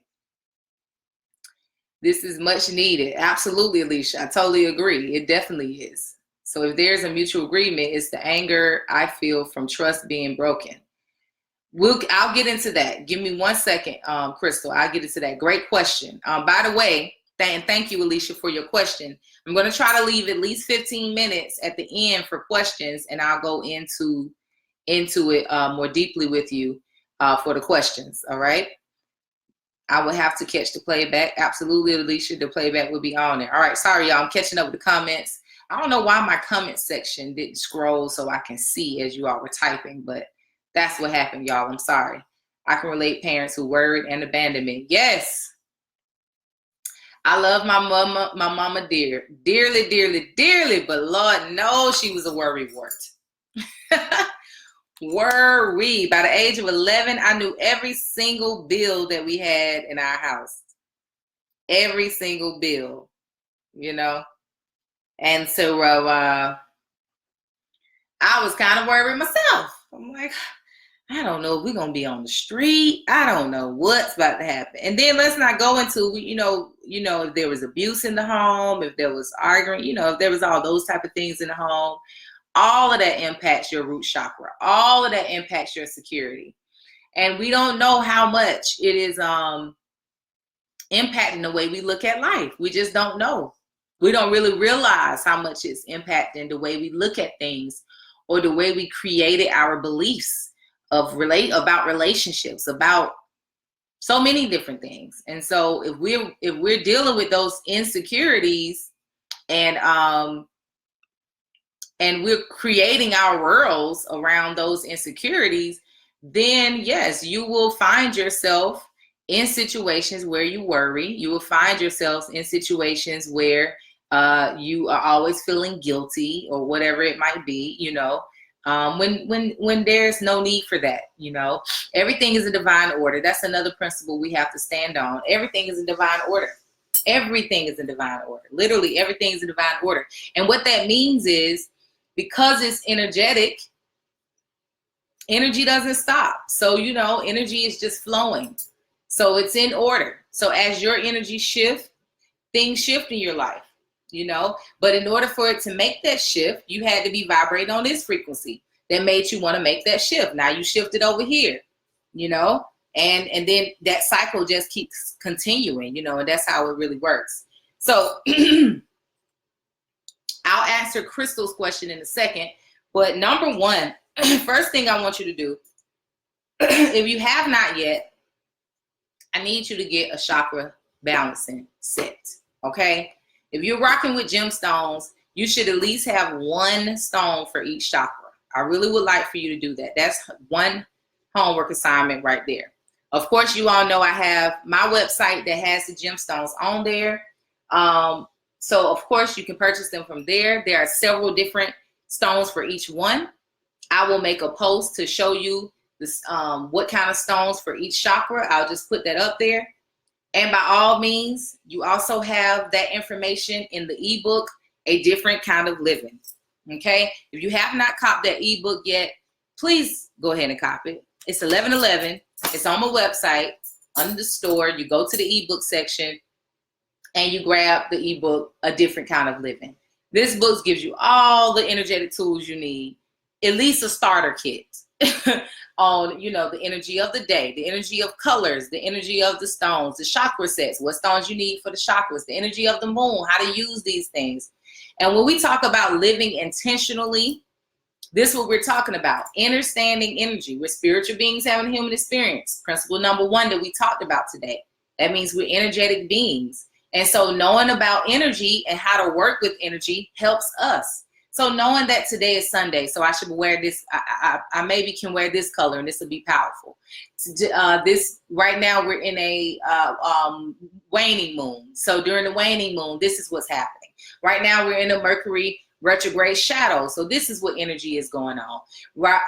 This is much needed. Absolutely, Alicia. I totally agree. It definitely is. So if there's a mutual agreement, it's the anger I feel from trust being broken. I'll get into that. Give me 1 second, Crystal. I'll get into that. Great question. By the way, Thank you, Alicia, for your question. I'm going to try to leave at least 15 minutes at the end for questions, and I'll go into it more deeply with you for the questions. All right. I will have to catch the playback. Absolutely, Alicia. The playback will be on there. All right. Sorry, y'all. I'm catching up with the comments. I don't know why my comment section didn't scroll so I can see as you all were typing, but that's what happened, y'all. I'm sorry. I can relate parents who worried and abandoned me. Yes. I love my mama dearly, dearly, dearly, but Lord knows she was a worry wart. Worry. By the age of 11, I knew every single bill that we had in our house. Every single bill, you know. And so I was kind of worried myself. I'm like, I don't know if we're going to be on the street. I don't know what's about to happen. And then let's not go into, you know, if there was abuse in the home, if there was arguing, you know, if there was all those type of things in the home, all of that impacts your root chakra. All of that impacts your security. And we don't know how much it is impacting the way we look at life. We just don't know. We don't really realize how much it's impacting the way we look at things or the way we created our beliefs about relationships, about so many different things. And so if we're dealing with those insecurities and we're creating our worlds around those insecurities, then yes, you will find yourself in situations where you worry. You will find yourselves in situations where you are always feeling guilty or whatever it might be, you know, when there's no need for that. You know, everything is in divine order. That's another principle we have to stand on. Everything is in divine order. Everything is in divine order. Literally everything is in divine order. And what that means is, because it's energetic, energy doesn't stop. So, you know, energy is just flowing. So it's in order. So as your energy shift, things shift in your life, you know. But in order for it to make that shift, you had to be vibrating on this frequency that made you want to make that shift. Now you shifted over here, you know, and then that cycle just keeps continuing, you know, and that's how it really works. So I'll answer Crystal's question in a second. But number one, first thing I want you to do, if you have not yet, I need you to get a chakra balancing set, okay? If you're rocking with gemstones, you should at least have one stone for each chakra. I really would like for you to do that. That's one homework assignment right there. Of course, you all know I have my website that has the gemstones on there. So, of course, you can purchase them from there. There are several different stones for each one. I will make a post to show you this, what kind of stones for each chakra. I'll just put that up there. And by all means, you also have that information in the ebook, A Different Kind of Living. Okay? If you have not copped that ebook yet, please go ahead and cop it. It's $11.11. It's on my website under the store. You go to the ebook section and you grab the ebook, A Different Kind of Living. This book gives you all the energetic tools you need, at least a starter kit on, you know, the energy of the day, the energy of colors, the energy of the stones, the chakra sets, what stones you need for the chakras, the energy of the moon, how to use these things. And when we talk about living intentionally, this is what we're talking about. Understanding energy. We're spiritual beings having a human experience. Principle number one that we talked about today. That means we're energetic beings. And so knowing about energy and how to work with energy helps us. So knowing that today is Sunday, so I should wear this, I maybe can wear this color and this will be powerful. This right now we're in a waning moon. So during the waning moon, this is what's happening. Right now we're in a Mercury retrograde shadow. So this is what energy is going on. Right,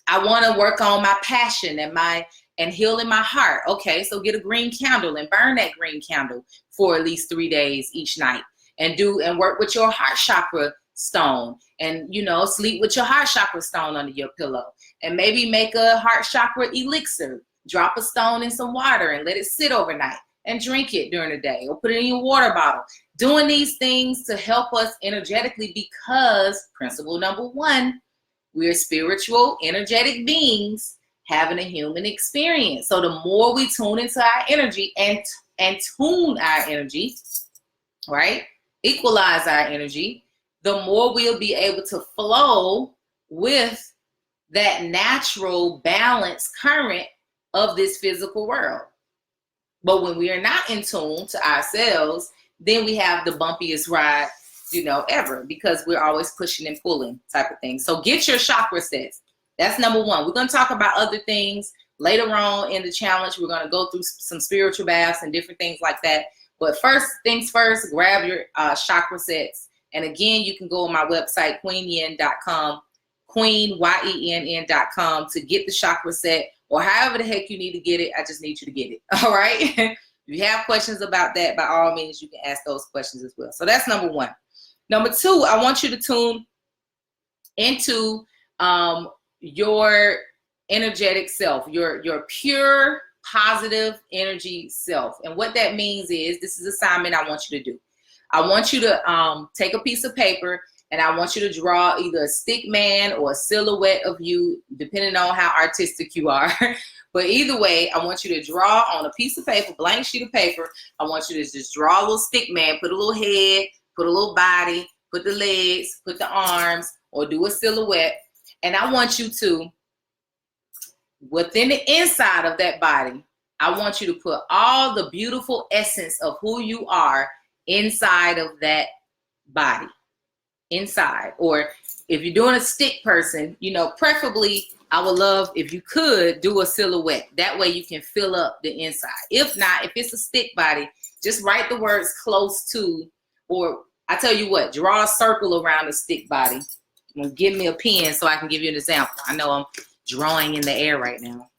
I want to work on my passion and healing my heart. Okay, so get a green candle and burn that green candle for at least 3 days each night, and work with your heart chakra stone, and, you know, sleep with your heart chakra stone under your pillow, and maybe make a heart chakra elixir. Drop a stone in some water and let it sit overnight and drink it during the day, or put it in your water bottle. Doing these things to help us energetically, because principle number one, we're spiritual, energetic beings having a human experience. So the more we tune into our energy, and and tune our energy, right? Equalize our energy, the more we'll be able to flow with that natural balance current of this physical world. But when we are not in tune to ourselves, then we have the bumpiest ride, ever, because we're always pushing and pulling type of thing. So get your chakra sets. That's number one. We're going to talk about other things later on in the challenge. We're going to go through some spiritual baths and different things like that. But first things first, grab your chakra sets. And again, you can go on my website, queenyenn.com, queenyenn.com, to get the chakra set, or however the heck you need to get it. I just need you to get it. All right. If you have questions about that, by all means, you can ask those questions as well. So that's number one. Number two, I want you to tune into your energetic self, your pure positive energy self. And what that means is, this is an assignment I want you to do. I want you to take a piece of paper, and I want you to draw either a stick man or a silhouette of you, depending on how artistic you are. But either way, I want you to draw on a piece of paper, blank sheet of paper. I want you to just draw a little stick man, put a little head, put a little body, put the legs, put the arms, or do a silhouette. And I want you to, within the inside of that body, I want you to put all the beautiful essence of who you are inside of that body. Inside. Or if you're doing a stick person, preferably I would love if you could do a silhouette. That way you can fill up the inside. If not, if it's a stick body, just write the words close to, or I tell you what, draw a circle around the stick body. And give me a pen so I can give you an example. I know I'm drawing in the air right now.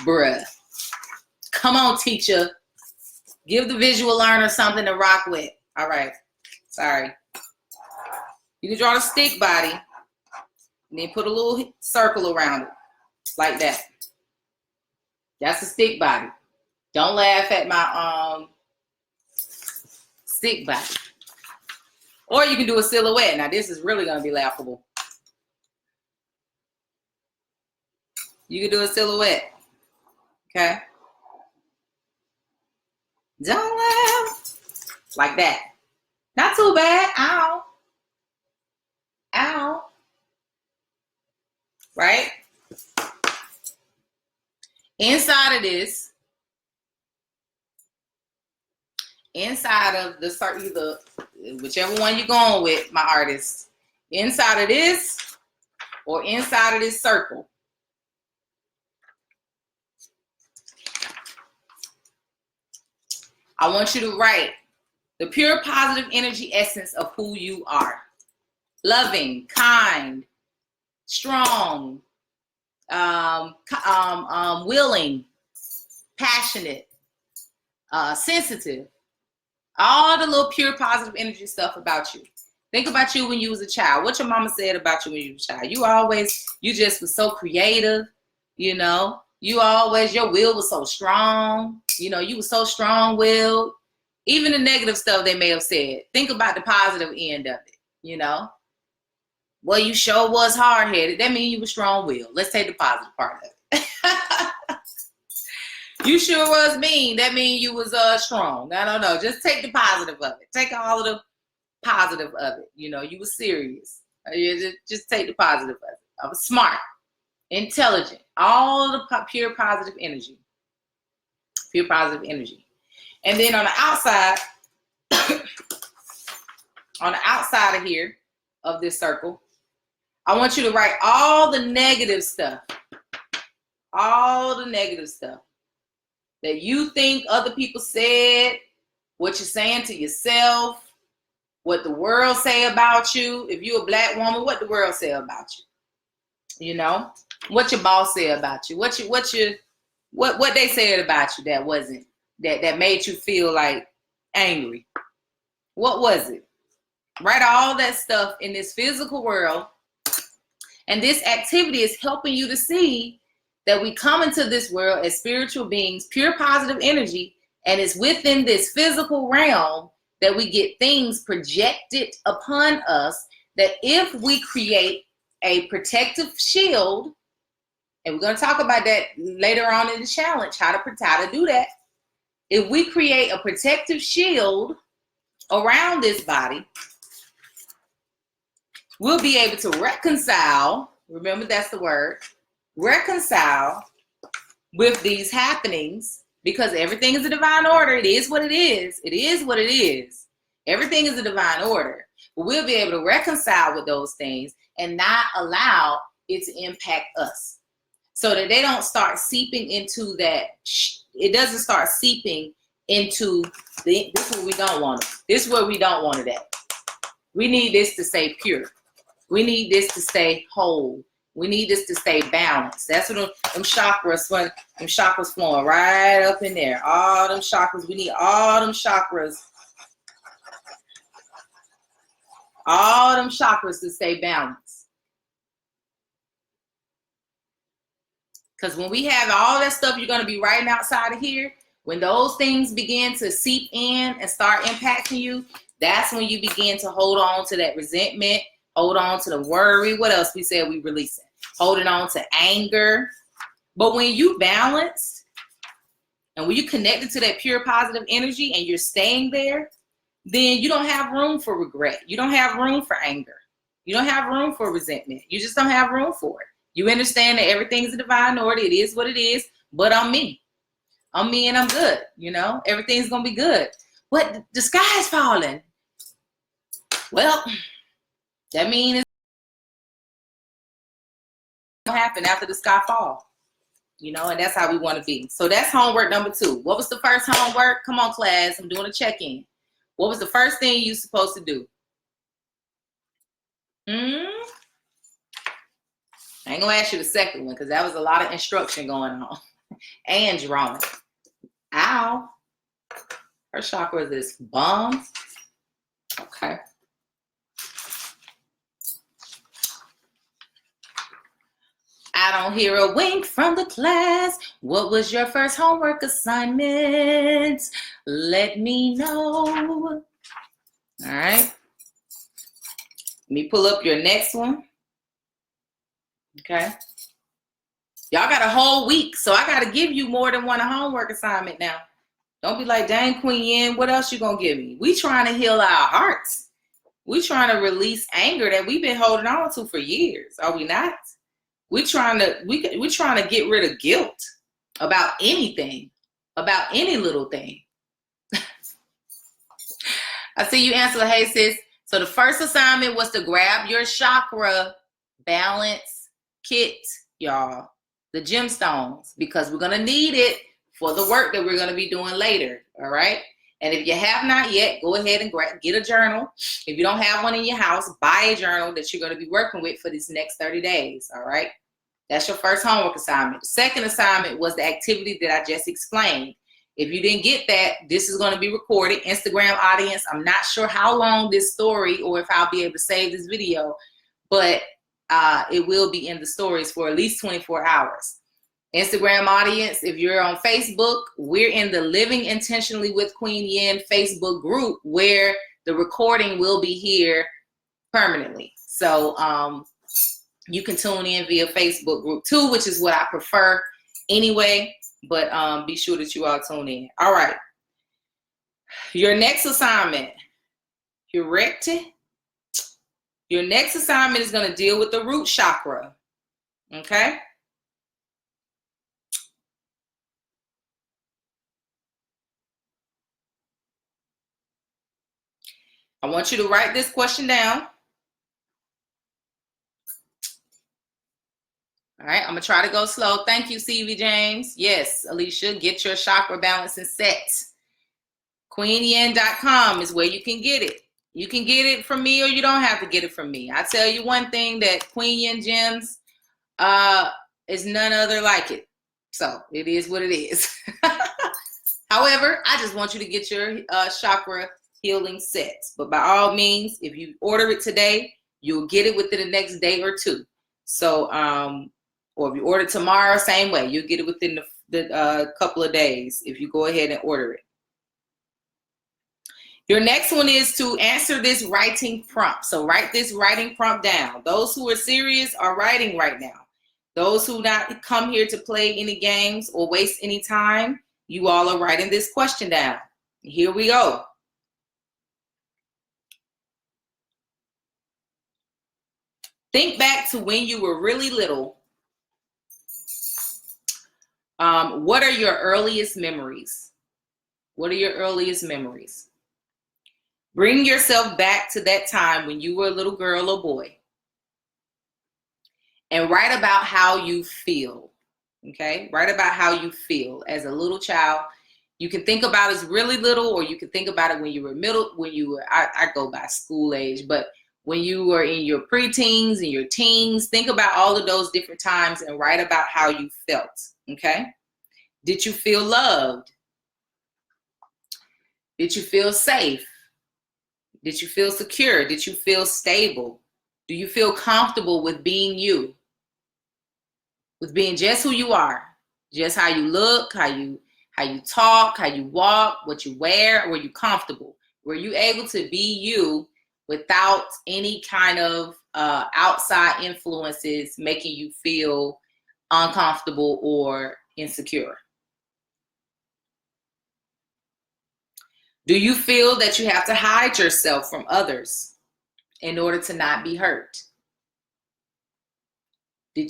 Bruh. Come on, teacher. Give the visual learner something to rock with. All right. Sorry. You can draw the stick body and then put a little circle around it like that. That's a stick body. Don't laugh at my stick body. Or you can do a silhouette. Now this is really going to be laughable. You can do a silhouette. Okay? Don't laugh. Like that. Not too bad. Ow. Ow. Right? Inside of this, inside of the circle, either whichever one you're going with, my artist, inside of this or inside of this circle, I want you to write the pure positive energy essence of who you are. Loving, kind, strong, willing, passionate, sensitive. All the little pure positive energy stuff about you. Think about you when you was a child. What your mama said about you when you was a child. You just was so creative, You always, your will was so strong. You were so strong-willed. Even the negative stuff they may have said. Think about the positive end of it, Well, you sure was hard-headed. That means you were strong-willed. Let's take the positive part of it. You sure was mean. That means you was strong. I don't know. Just take the positive of it. Take all of the positive of it. You were serious. Just take the positive of it. I was smart, intelligent, all the pure positive energy. Pure positive energy. And then on the outside, of here, of this circle, I want you to write all the negative stuff. All the negative stuff that you think other people said, what you're saying to yourself, what the world say about you. If you're a black woman, what the world say about you. What your boss said about you. What they said about you that wasn't, that made you feel like angry. What was it? Write all that stuff in this physical world. And this activity is helping you to see that we come into this world as spiritual beings, pure positive energy, and it's within this physical realm that we get things projected upon us, that if we create a protective shield, and we're going to talk about that later on in the challenge, how to do that. if we create a protective shield around this body, we'll be able to reconcile, remember that's the word, reconcile with these happenings, because everything is a divine order. It is what it is. It is what it is. Everything is a divine order. But we'll be able to reconcile with those things and not allow it to impact us, so that they don't start seeping into that. It doesn't start seeping into this is what we don't want. This is where we don't want it at. We need this to stay pure. We need this to stay whole. We need this to stay balanced. That's what them chakras flowing right up in there. All them chakras. We need all them chakras. All them chakras to stay balanced. Because when we have all that stuff you're going to be writing outside of here, when those things begin to seep in and start impacting you, that's when you begin to hold on to that resentment, hold on to the worry. What else we said we releasing? Holding on to anger. But when you balance and when you connected to that pure positive energy and you're staying there, then you don't have room for regret. You don't have room for anger. You don't have room for resentment. You just don't have room for it. You understand that everything's a divine order. It is what it is, but I'm me. I'm me and I'm good. You know, everything's going to be good. But the sky is falling. Well, that means it's going to happen after the sky falls. You know, and that's how we want to be. So that's homework number 2. What was the first homework? Come on, class. I'm doing a check-in. What was the first thing you supposed to do? I ain't gonna ask you the second one because that was a lot of instruction going on and drawing. Ow. Her chakra is bomb. Okay. I don't hear a wink from the class. What was your first homework assignment? Let me know. All right. Let me pull up your next one. Okay. Y'all got a whole week, so I got to give you more than one homework assignment now. Don't be like, dang, Queen Yenn, what else you going to give me? We trying to heal our hearts. We trying to release anger that we've been holding on to for years. Are we not? We're trying to get rid of guilt about anything, about any little thing. I see you answer, hey sis. So the first assignment was to grab your chakra balance kit, y'all, the gemstones, because we're going to need it for the work that we're going to be doing later. All right. And if you have not yet, go ahead and get a journal. If you don't have one in your house, buy a journal that you're going to be working with for these next 30 days. All right. That's your first homework assignment. The second assignment was the activity that I just explained. If you didn't get that, this is going to be recorded. Instagram audience, I'm not sure how long this story or if I'll be able to save this video, but it will be in the stories for at least 24 hours. Instagram audience, if you're on Facebook, we're in the Living Intentionally with Queen Yenn Facebook group where the recording will be here permanently. So you can tune in via Facebook group too, which is what I prefer anyway, but be sure that you all tune in. All right. Your next assignment, you ready? Your next assignment is going to deal with the root chakra. Okay? I want you to write this question down. All right, I'm going to try to go slow. Thank you, CV James. Yes, Alicia, get your chakra balancing set. QueenYenn.com is where you can get it. You can get it from me or you don't have to get it from me. I tell you one thing, that Queen Yenn Gems is none other like it. So it is what it is. However, I just want you to get your chakra healing sets. But by all means, if you order it today, you'll get it within the next day or two. So, or if you order tomorrow, same way, you'll get it within the couple of days if you go ahead and order it. Your next one is to answer this writing prompt. So write this writing prompt down. Those who are serious are writing right now. Those who not come here to play any games or waste any time, you all are writing this question down. Here we go. Think back to when you were really little. What are your earliest memories? What are your earliest memories? Bring yourself back to that time when you were a little girl or boy. And write about how you feel. Okay? Write about how you feel as a little child. You can think about it as really little, or you can think about it when you were middle, when you were, I go by school age, but when you were in your preteens and your teens, think about all of those different times and write about how you felt. Okay? Did you feel loved? Did you feel safe? Did you feel secure? Did you feel stable? Do you feel comfortable with being you? With being just who you are, just how you look, how you talk, how you walk, what you wear. Were you comfortable? Were you able to be you without any kind of outside influences making you feel uncomfortable or insecure? Do you feel that you have to hide yourself from others in order to not be hurt?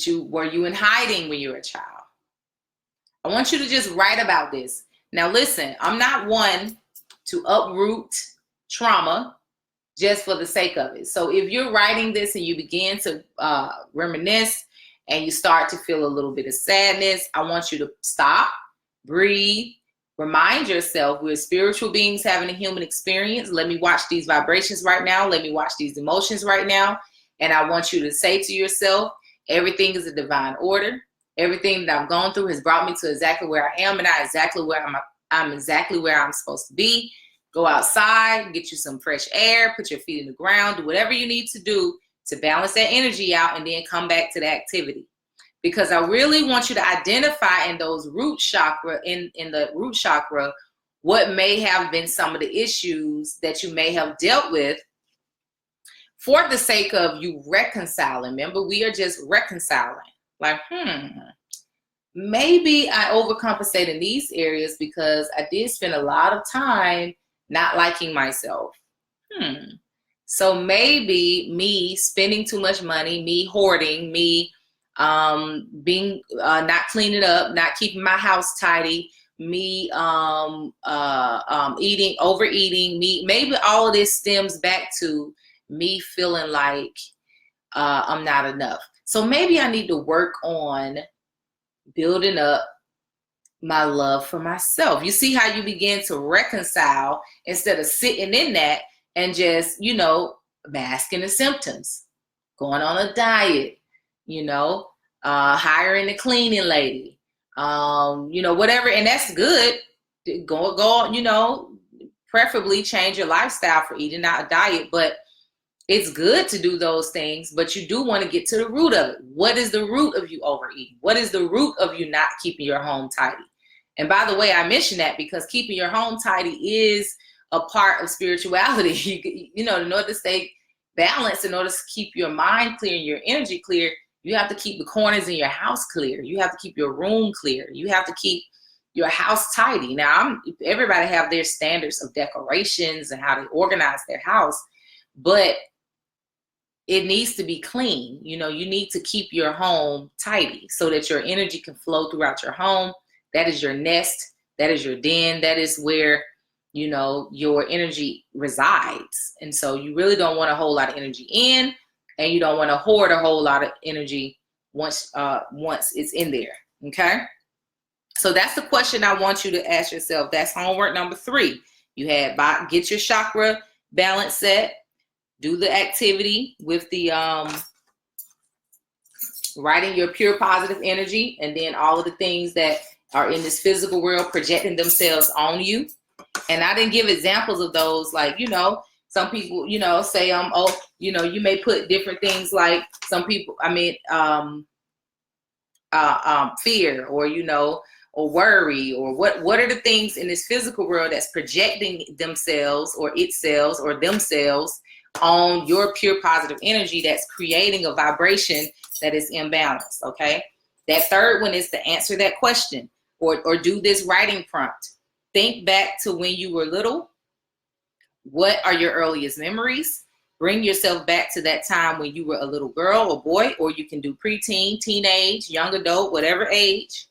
Were you in hiding when you were a child? I want you to just write about this. Now listen, I'm not one to uproot trauma just for the sake of it. So if you're writing this and you begin to reminisce and you start to feel a little bit of sadness, I want you to stop, breathe, remind yourself we're spiritual beings having a human experience. Let me watch these vibrations right now. Let me watch these emotions right now. And I want you to say to yourself, everything is a divine order. Everything that I've gone through has brought me to exactly where I am, and I'm exactly where I'm supposed to be. Go outside, get you some fresh air, put your feet in the ground, do whatever you need to do to balance that energy out, and then come back to the activity. Because I really want you to identify in those root chakra, in the root chakra, what may have been some of the issues that you may have dealt with for the sake of you reconciling. Remember, we are just reconciling. Like, maybe I overcompensate in these areas because I did spend a lot of time not liking myself. So maybe me spending too much money, me hoarding, me being not cleaning up, not keeping my house tidy, me overeating, maybe all of this stems back to me feeling like I'm not enough. So maybe I need to work on building up my love for myself. You see how you begin to reconcile instead of sitting in that and just, masking the symptoms, going on a diet, hiring a cleaning lady, whatever. And that's good. Go, preferably change your lifestyle for eating out a diet, but it's good to do those things, but you do want to get to the root of it. What is the root of you overeating? What is the root of you not keeping your home tidy? And by the way, I mentioned that because keeping your home tidy is a part of spirituality. In order to stay balanced, in order to keep your mind clear and your energy clear, you have to keep the corners in your house clear. You have to keep your room clear. You have to keep your house tidy. Now, everybody have their standards of decorations and how they organize their house, but it needs to be clean. You need to keep your home tidy so that your energy can flow throughout your home. That is your nest. That is your den. That is where, your energy resides. And so you really don't want a whole lot of energy in, and you don't want to hoard a whole lot of energy once it's in there. Okay. So that's the question I want you to ask yourself. That's homework number 3. You had get your chakra balance set. Do the activity with the writing your pure positive energy, and then all of the things that are in this physical world projecting themselves on you. And I didn't give examples of those, like, some people, say, you may put different things, like some people, fear, or worry, or what are the things in this physical world that's projecting themselves or itself or themselves on your pure positive energy that's creating a vibration that is imbalanced. Okay. That third one is to answer that question. or do this writing prompt. Think back to when you were little. What are your earliest memories? Bring yourself back to that time when you were a little girl or boy, or you can do preteen, teenage, young adult, whatever age.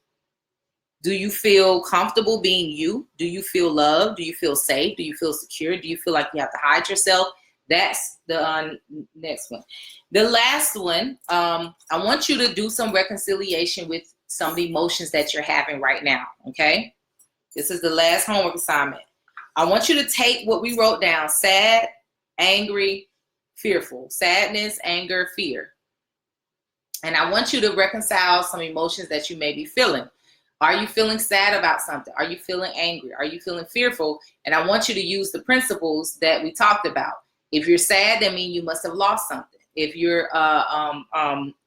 Do you feel comfortable being you? Do you feel loved? Do you feel safe? Do you feel secure? Do you feel like you have to hide yourself? That's the next one. The last one, I want you to do some reconciliation with some of the emotions that you're having right now, okay? This is the last homework assignment. I want you to take what we wrote down: sad, angry, fearful. Sadness, anger, fear. And I want you to reconcile some emotions that you may be feeling. Are you feeling sad about something? Are you feeling angry? Are you feeling fearful? And I want you to use the principles that we talked about. If you're sad, that means you must have lost something. If you're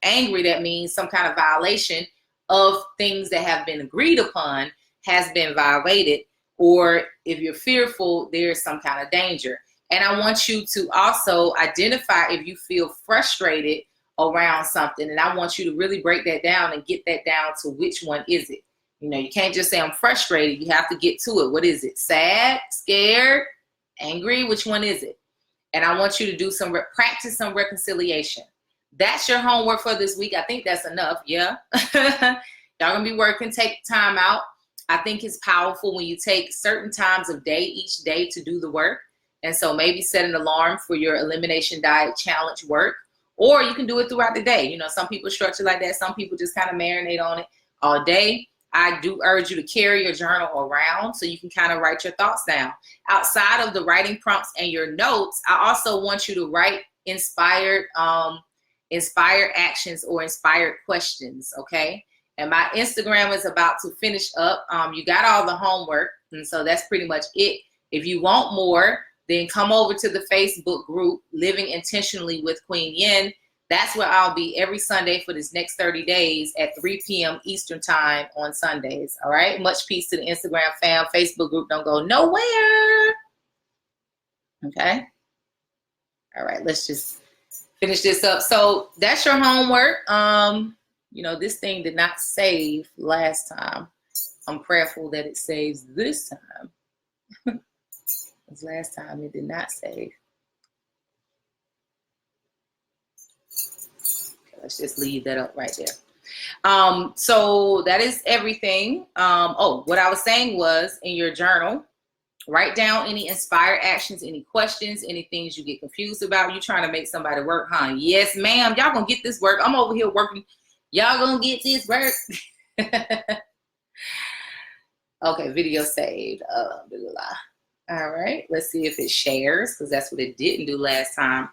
angry, that means some kind of violation of things that have been agreed upon has been violated. Or if you're fearful, there's some kind of danger. And I want you to also identify if you feel frustrated around something. And I want you to really break that down and get that down to which one is it. You know, you can't just say I'm frustrated. You have to get to it. What is it? Sad, scared, angry? Which one is it? And I want you to do practice some reconciliation. That's your homework for this week. I think that's enough. Yeah. Y'all gonna be working. Take time out. I think it's powerful when you take certain times of day each day to do the work. And so maybe set an alarm for your Elimination Diet challenge work, or you can do it throughout the day. You know, some people structure like that. Some people just kind of marinate on it all day. I do urge you to carry your journal around so you can kind of write your thoughts down. Outside of the writing prompts and your notes, I also want you to write inspired actions or inspired questions, okay? And my Instagram is about to finish up. You got all the homework, and so that's pretty much it. If you want more, then come over to the Facebook group, Living Intentionally with Queen Yenn. That's where I'll be every Sunday for this next 30 days at 3 p.m. Eastern time on Sundays. All right. Much peace to the Instagram fam. Facebook group don't go nowhere. Okay. All right. Let's just finish this up. So that's your homework. You know, this thing did not save last time. I'm prayerful that it saves this time. Because last time it did not save. Let's just leave that up right there. So that is everything. What I was saying was, in your journal, write down any inspired actions, any questions, any things you get confused about. You trying to make somebody work, huh? Yes, ma'am. Y'all gonna get this work. I'm over here working. Y'all gonna get this work. Okay, video saved. All right, let's see if it shares, because that's what it didn't do last time.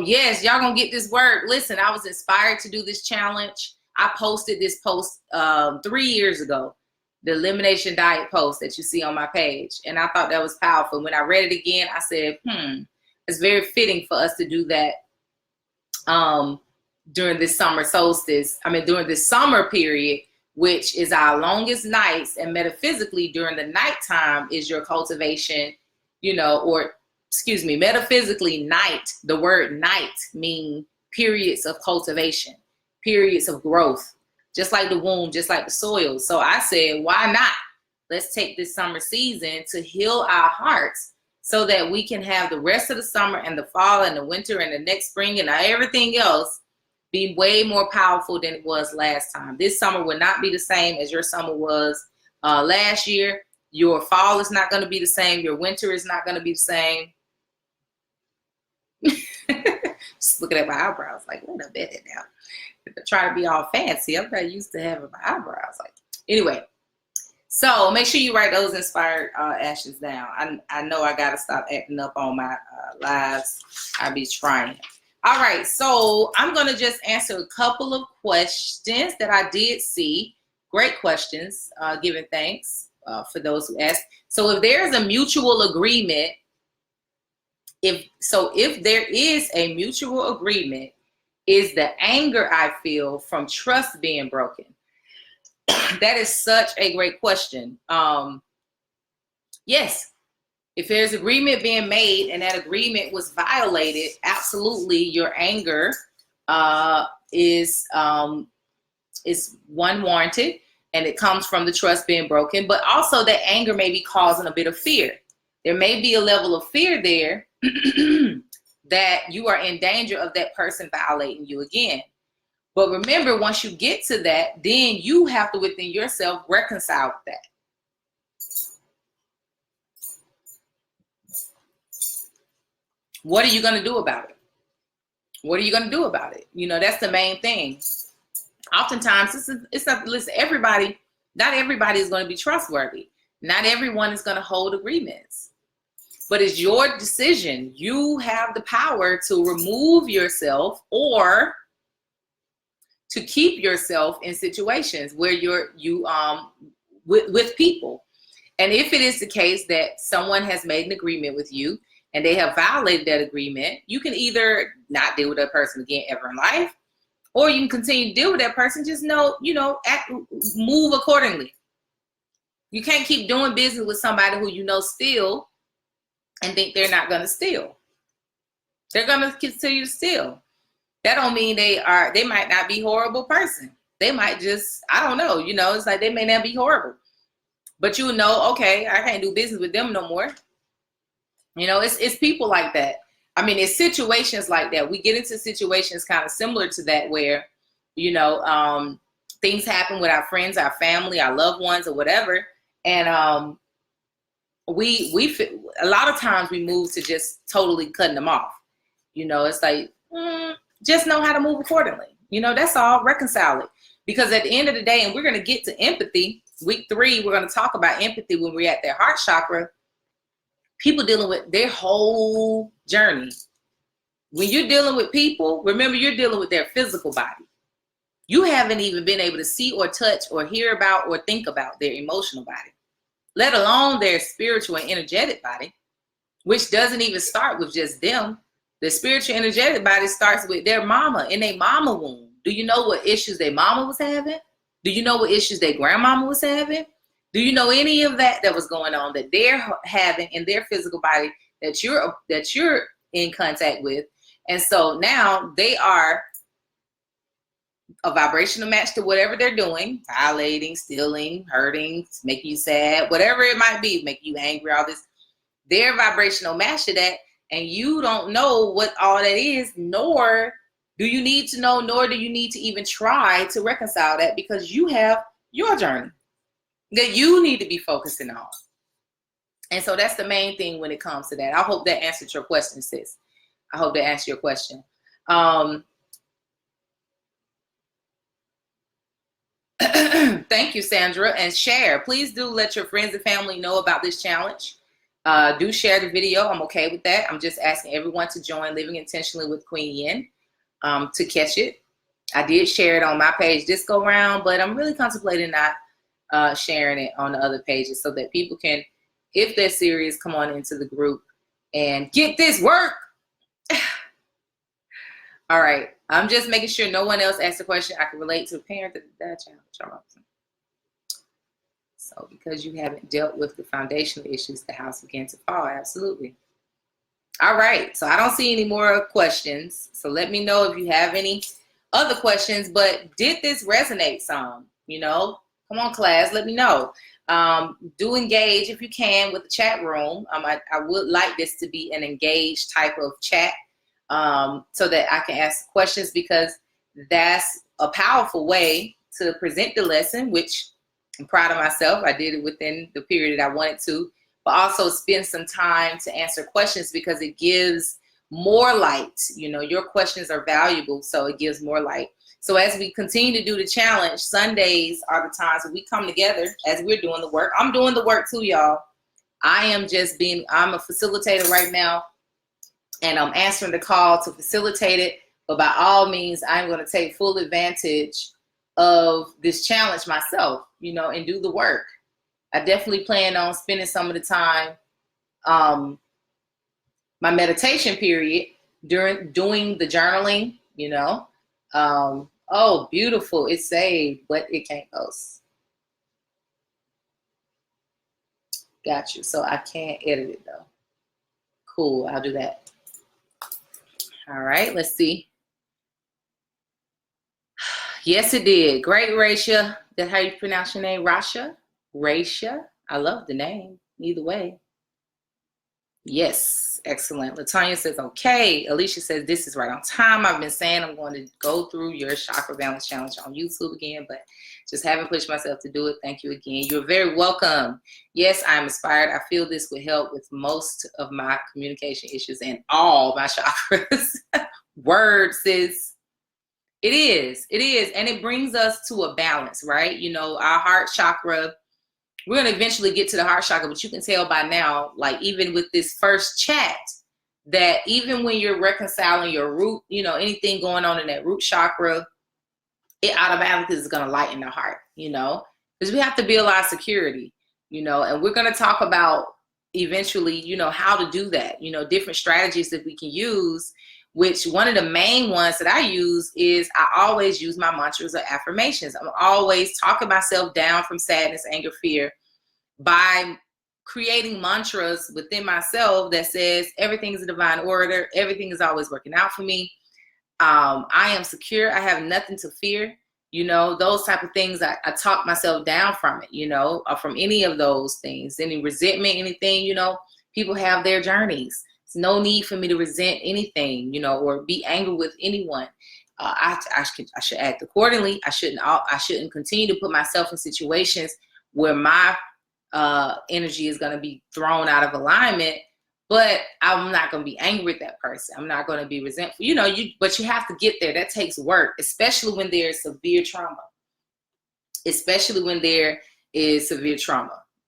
Yes, y'all gonna get this work. Listen, I was inspired to do this challenge. I posted this post 3 years ago, the Elimination Diet post that you see on my page. And I thought that was powerful. When I read it again, I said, it's very fitting for us to do that during this summer solstice. During this summer period, which is our longest nights. And metaphysically, during the nighttime is your cultivation, metaphysically, night, the word night means periods of cultivation, periods of growth, just like the womb, just like the soil. So I said, why not? Let's take this summer season to heal our hearts so that we can have the rest of the summer and the fall and the winter and the next spring and everything else be way more powerful than it was last time. This summer will not be the same as your summer was last year. Your fall is not going to be the same. Your winter is not going to be the same. Just looking at my eyebrows like, wait a minute now. I try to be all fancy. I'm not used to having my eyebrows like. Anyway, so make sure you write those inspired actions down. I know I got to stop acting up on my lives. I be trying. All right, so I'm going to just answer a couple of questions that I did see. Great questions, giving thanks for those who asked. So if there's a mutual agreement, if there is a mutual agreement, is the anger I feel from trust being broken? That is such a great question. Yes. If there's agreement being made and that agreement was violated, absolutely your anger is one warranted. and it comes from the trust being broken, but also that anger may be causing a bit of fear. There may be a level of fear there that you are in danger of that person violating you again. But remember, once you get to that, then you have to within yourself reconcile with that. What are you going to do about it? What are you going to do about it? You know, that's the main thing. Oftentimes, it's not, listen, everybody, not everybody is going to be trustworthy. Not everyone is going to hold agreements. But it's your decision. You have the power to remove yourself or to keep yourself in situations where with people. And if it is the case that someone has made an agreement with you and they have violated that agreement, you can either not deal with that person again ever in life, or you can continue to deal with that person. Just move accordingly. You can't keep doing business with somebody who you know steal and think they're not going to steal. They're going to continue to steal. That don't mean they might not be a horrible person. They might just, I don't know, it's like they may not be horrible. But you know, okay, I can't do business with them no more. It's people like that. I mean, it's situations like that. We get into situations kind of similar to that where, things happen with our friends, our family, our loved ones or whatever. And we a lot of times we move to just totally cutting them off. It's like, just know how to move accordingly. That's all. Reconcile it. Because at the end of the day, and we're going to get to empathy, week 3, we're going to talk about empathy when we're at their heart chakra. People dealing with their whole journey. When you're dealing with people, remember you're dealing with their physical body. You haven't even been able to see or touch or hear about or think about their emotional body, let alone their spiritual and energetic body, which doesn't even start with just them. The spiritual energetic body starts with their mama in their mama womb. Do you know what issues their mama was having? Do you know what issues their grandmama was having? Do you know any of that was going on that they're having in their physical body that you're in contact with? And so now they are a vibrational match to whatever they're doing, violating, stealing, hurting, making you sad, whatever it might be, making you angry, all this. They're a vibrational match to that. And you don't know what all that is, nor do you need to know, nor do you need to even try to reconcile that, because you have your journey that you need to be focusing on. And so that's the main thing when it comes to that. I hope that answered your question, sis. I hope that answered your question. Thank you, Sandra. And share. Please do let your friends and family know about this challenge. Do share the video. I'm okay with that. I'm just asking everyone to join Living Intentionally with Queen Yenn to catch it. I did share it on my page this go round, but I'm really contemplating not sharing it on the other pages so that people can, if they're serious, come on into the group and get this work. All right. I'm just making sure no one else asked a question I can relate to a parent that challenge. So because you haven't dealt with the foundational issues, the house began to fall. Absolutely. All right. So I don't see any more questions. So let me know if you have any other questions. But did this resonate some? Come on, class. Let me know. Do engage if you can with the chat room. I would like this to be an engaged type of chat so that I can ask questions, because that's a powerful way to present the lesson, which I'm proud of myself. I did it within the period that I wanted to, but also spend some time to answer questions because it gives more light. Your questions are valuable, so it gives more light. So as we continue to do the challenge, Sundays are the times when we come together as we're doing the work. I'm doing the work too, y'all. I'm a facilitator right now, and I'm answering the call to facilitate it. But by all means, I'm going to take full advantage of this challenge myself, and do the work. I definitely plan on spending some of the time, my meditation period during doing the journaling, oh, beautiful. It's saved, but it can't post. Got you. So I can't edit it though. Cool. I'll do that. All right. Let's see. Yes, it did. Great, Raisha. That's how you pronounce your name, Rasha? Raisha? I love the name, either way. Yes, excellent. Latanya says, okay. Alicia says, this is right on time. I've been saying I'm going to go through your chakra balance challenge on YouTube again, but just haven't pushed myself to do it. Thank you again. You're very welcome. Yes, I'm inspired. I feel this would help with most of my communication issues and all my chakras. Words, sis. It is. And it brings us to a balance, right? You know, our heart chakra, we're going to eventually get to the heart chakra, but you can tell by now, like even with this first chat, that even when you're reconciling your root, you know, anything going on in that root chakra, it automatically is going to lighten the heart, you know, because we have to build our security, you know, and we're going to talk about eventually, you know, how to do that, you know, different strategies that we can use, which one of the main ones that I use is I always use my mantras or affirmations. I'm always talking myself down from sadness, anger, fear by creating mantras within myself that says everything is a divine order. Everything is always working out for me. I am secure. I have nothing to fear. You know, those type of things, I talk myself down from it, you know, from any of those things, any resentment, anything, you know, people have their journeys. There's no need for me to resent anything, you know, or be angry with anyone. I should act accordingly. I shouldn't continue to put myself in situations where my energy is going to be thrown out of alignment, but I'm not going to be angry at that person. I'm not going to be resentful, you know, but you have to get there. That takes work, especially when there's severe trauma,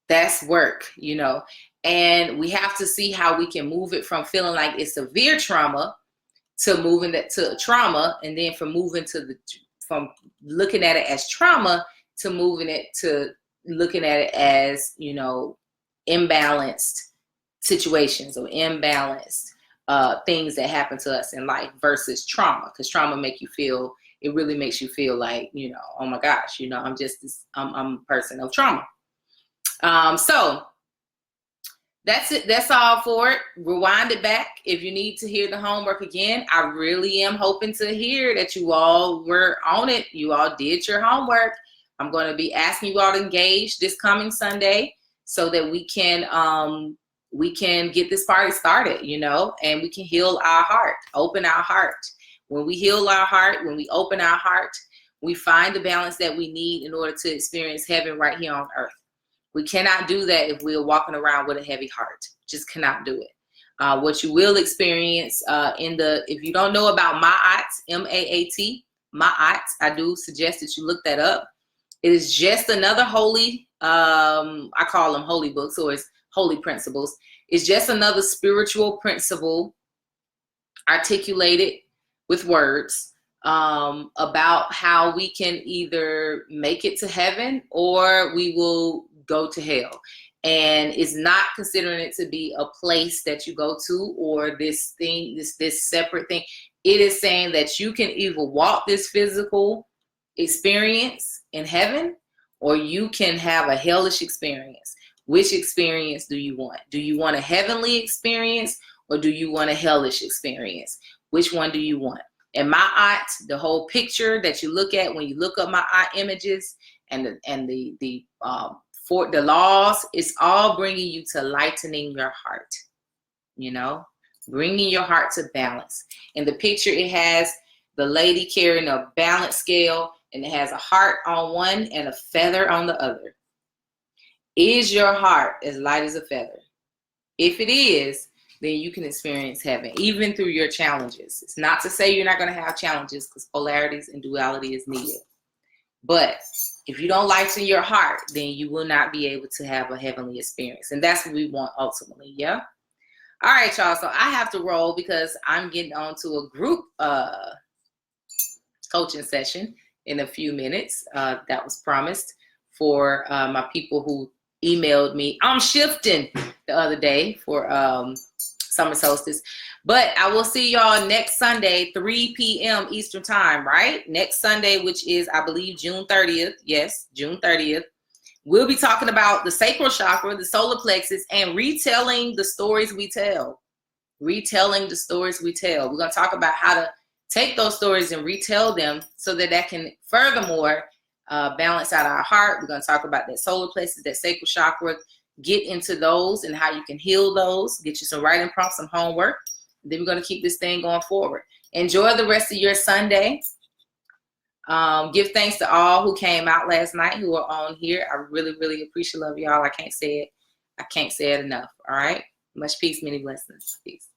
That's work, you know, and we have to see how we can move it from feeling like it's severe trauma to moving that to trauma. And then from looking at it as trauma to moving it to looking at it as, you know, imbalanced situations or imbalanced things that happen to us in life versus trauma, because trauma really makes you feel like, you know, oh my gosh, you know, I'm a person of trauma. So that's it. That's all for it. Rewind it back. If you need to hear the homework again, I really am hoping to hear that you all were on it. You all did your homework. I'm going to be asking you all to engage this coming Sunday so that we can get this party started, you know, and we can heal our heart, open our heart. When we heal our heart, when we open our heart, we find the balance that we need in order to experience heaven right here on earth. We cannot do that if we're walking around with a heavy heart. Just cannot do it. What you will experience if you don't know about Ma'at, M-A-A-T, Ma'at, I do suggest that you look that up. It is just another holy, I call them holy books, or it's holy principles. It's just another spiritual principle articulated with words about how we can either make it to heaven or we will go to hell. And it's not considering it to be a place that you go to or this thing, this separate thing. It is saying that you can either walk this physical experience in heaven or you can have a hellish experience. Which experience do you want? Do you want a heavenly experience or do you want a hellish experience? Which one do you want? And Ma'at, the whole picture that you look at when you look up Ma'at images and the laws, it's all bringing you to lightening your heart, you know, bringing your heart to balance. In the picture, it has the lady carrying a balance scale and it has a heart on one and a feather on the other. Is your heart as light as a feather? If it is, then you can experience heaven, even through your challenges. It's not to say you're not going to have challenges, because polarities and duality is needed. But if you don't lighten your heart, then you will not be able to have a heavenly experience. And that's what we want ultimately, yeah? All right, y'all. So I have to roll because I'm getting on to a group coaching session in a few minutes. That was promised for my people who emailed me. I'm shifting the other day for summer solstice. But I will see y'all next Sunday, 3 p.m. Eastern time, right? Next Sunday, which is, I believe, June 30th. Yes, June 30th. We'll be talking about the sacral chakra, the solar plexus, and retelling the stories we tell. Retelling the stories we tell. We're going to talk about how to take those stories and retell them so that can furthermore balance out our heart. We're going to talk about that solar plexus, that sacral chakra, get into those and how you can heal those, get you some writing prompts, some homework. Then we're going to keep this thing going forward. Enjoy the rest of your Sunday. Give thanks to all who came out last night, who are on here. I really, really appreciate love y'all. I can't say it enough. All right. Much peace, many blessings. Peace.